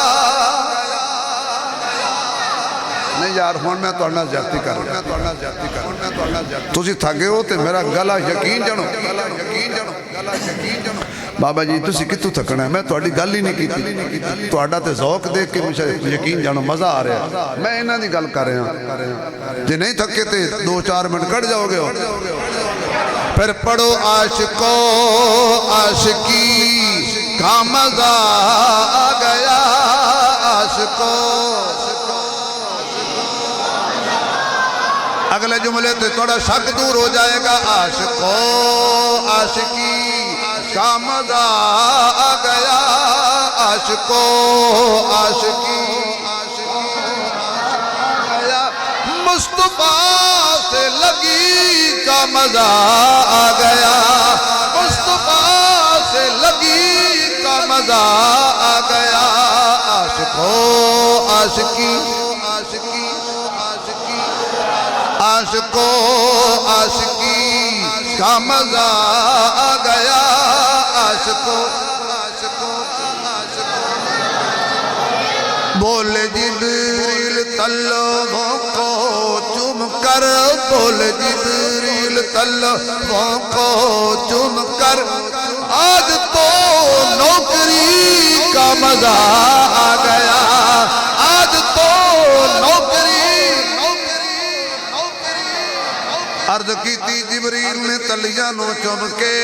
نہیں یار ہون میں تو انہا زیادتی کر تسی تھاگے ہوتے میرا گلہ یقین جنو بابا جی تسی کتو تھکنا ہے میں تو اڈی گل ہی نہیں کی تو اڈا تے ذوق دیکھ کے مجھے یقین جانو مزہ آ رہا ہے میں انہا دی گل کر رہا ہوں جی نہیں تھکے تے 2-4 منٹ کٹ جاؤ گے پھر پڑھو عاشقو عاشقی کا مزہ آ گیا عاشقو اگلے جملے تے تھوڑا شک دور ہو جائے گا عاشقو عاشقی کا مزہ آ گیا عاشقو عاشقی مصطفیٰ سے لگی کا مزہ آ گیا مصطفیٰ سے لگی مزہ آ گیا عاشقو عاشقی عاشقی عاشقی عاشقو عاشقی کا مزہ آ گیا عاشقو عاشقو بولے جبریل طلبوں کو چوم کر بولے جبریل طلبوں کو چوم کر آج تو نوکری کا مزہ آ گیا آج تو نوکری عرض کی تھی جبریل نے تلیاں نو چوم کے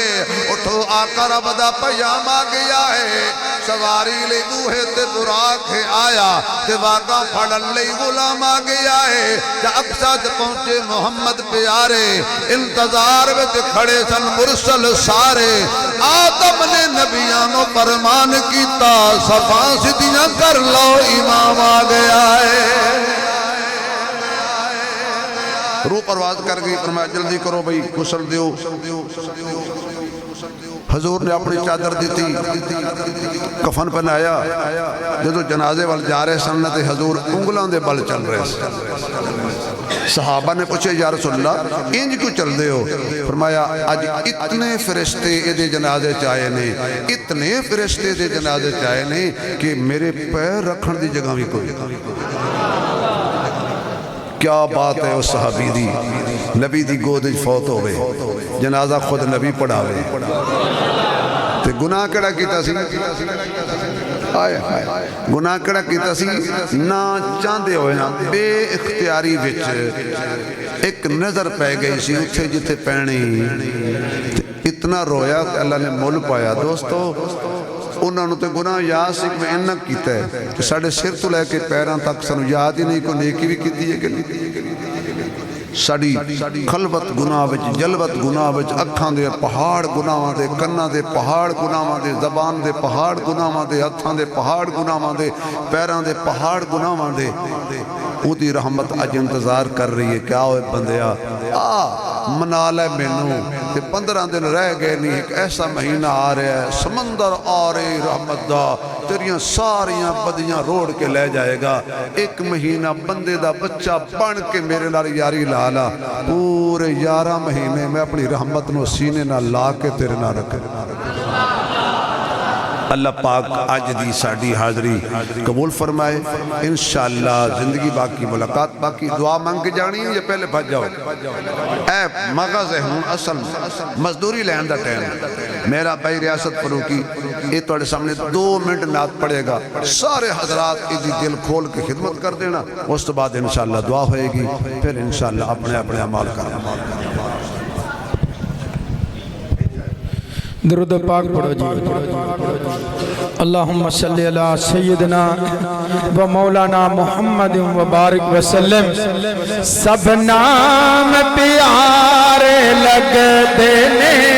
اٹھو آقا رب دا پیام آ گیا ہے سواری لئی بوہے تے براق ہے آیا تے واقع پھڑن لئی غلام آ گیا ہے جا اقصا تے پہنچے محمد پیارے انتظار وچ کھڑے سن مرسل سارے آدم نے نبیانوں فرمان کیتا صفاں سدیاں کر لو امام آ گیا ہے روح پرواز کر گئی فرمایا جلدی کرو بھئی غسل دیو حضور نے اپنی چادر دیتی کفن پہنایا جدو جنازے وال جا رہے سنت حضور انگلان دے بل چل رہے سے صحابہ نے پوچھے یا رسول اللہ انج کیوں چل دے ہو فرمایا آج اتنے فرشتے ادھے جنازے چاہے نہیں اتنے فرشتے ادھے جنازے چاہے نہیں کہ میرے پیر رکھن دی جگہ بھی کوئی کیا بات ہے اس صحابی دی نبی دی گودج فوت ہوئے جنازہ خود نبی پڑھاوے تے گناہ کڑا کیتا سی آئے گناہ کڑا کیتا سی نہ چاندے ہوئے نا بے اختیاری وچ ایک نظر پہ گئی سی اتھے جتے پینی اتنا رویا کہ اللہ نے مول پایا دوستو انہوں نے تو گناہ یاد سے میں انہ کیتا ہے کہ ساڑھے سر تو لے کے پیران تک سنو یاد ہی نہیں کو نیکی بھی کی دیئے کہ نہیں ساڑھی خلوت گناہ وچ جلوت گناہ وچ اکھاں دے پہاڑ گناہ دے کنہ دے پہاڑ گناہ دے زبان دے پہاڑ گناہ دے ہتھاں دے پہاڑ گناہ دے پیران دے پہاڑ گناہ دے او دی رحمت اج انتظار کر رہی ہے کیا ہوئے بندیا منا لے مینوں تے 15 دن رہ گئے نہیں ایک ایسا مہینہ آ رہا ہے سمندر آ رہی رحمت دا تیریاں ساریاں بدیاں روڑ کے لے جائے گا ایک مہینہ بندے دا بچہ بن کے میرے نال یاری لالا پورے 11 مہینے میں اپنی رحمت نو سینے نہ لا کے تیرے نہ رکھے اللہ پاک آج دی ساڑھی حاضری قبول فرمائے انشاءاللہ زندگی باقی ملاقات باقی دعا مانگ کے جانی ہے یا پہلے بھج جاؤ اے مغز ہے ہوں اصل مزدوری لین دا ٹائم میرا بھائی ریاست فروکی یہ توڑے سامنے 2 منٹ نعت پڑے گا سارے حضرات ادھی دل کھول کے خدمت کر دینا اس تو بعد انشاءاللہ دعا ہوئے گی پھر انشاءاللہ اپنے اپنے عمال کرنا درود پاک پڑھو جی اللہم صلی اللہ سیدنا و مولانا محمد و بارک وسلم سب نام پیارے لگ دینے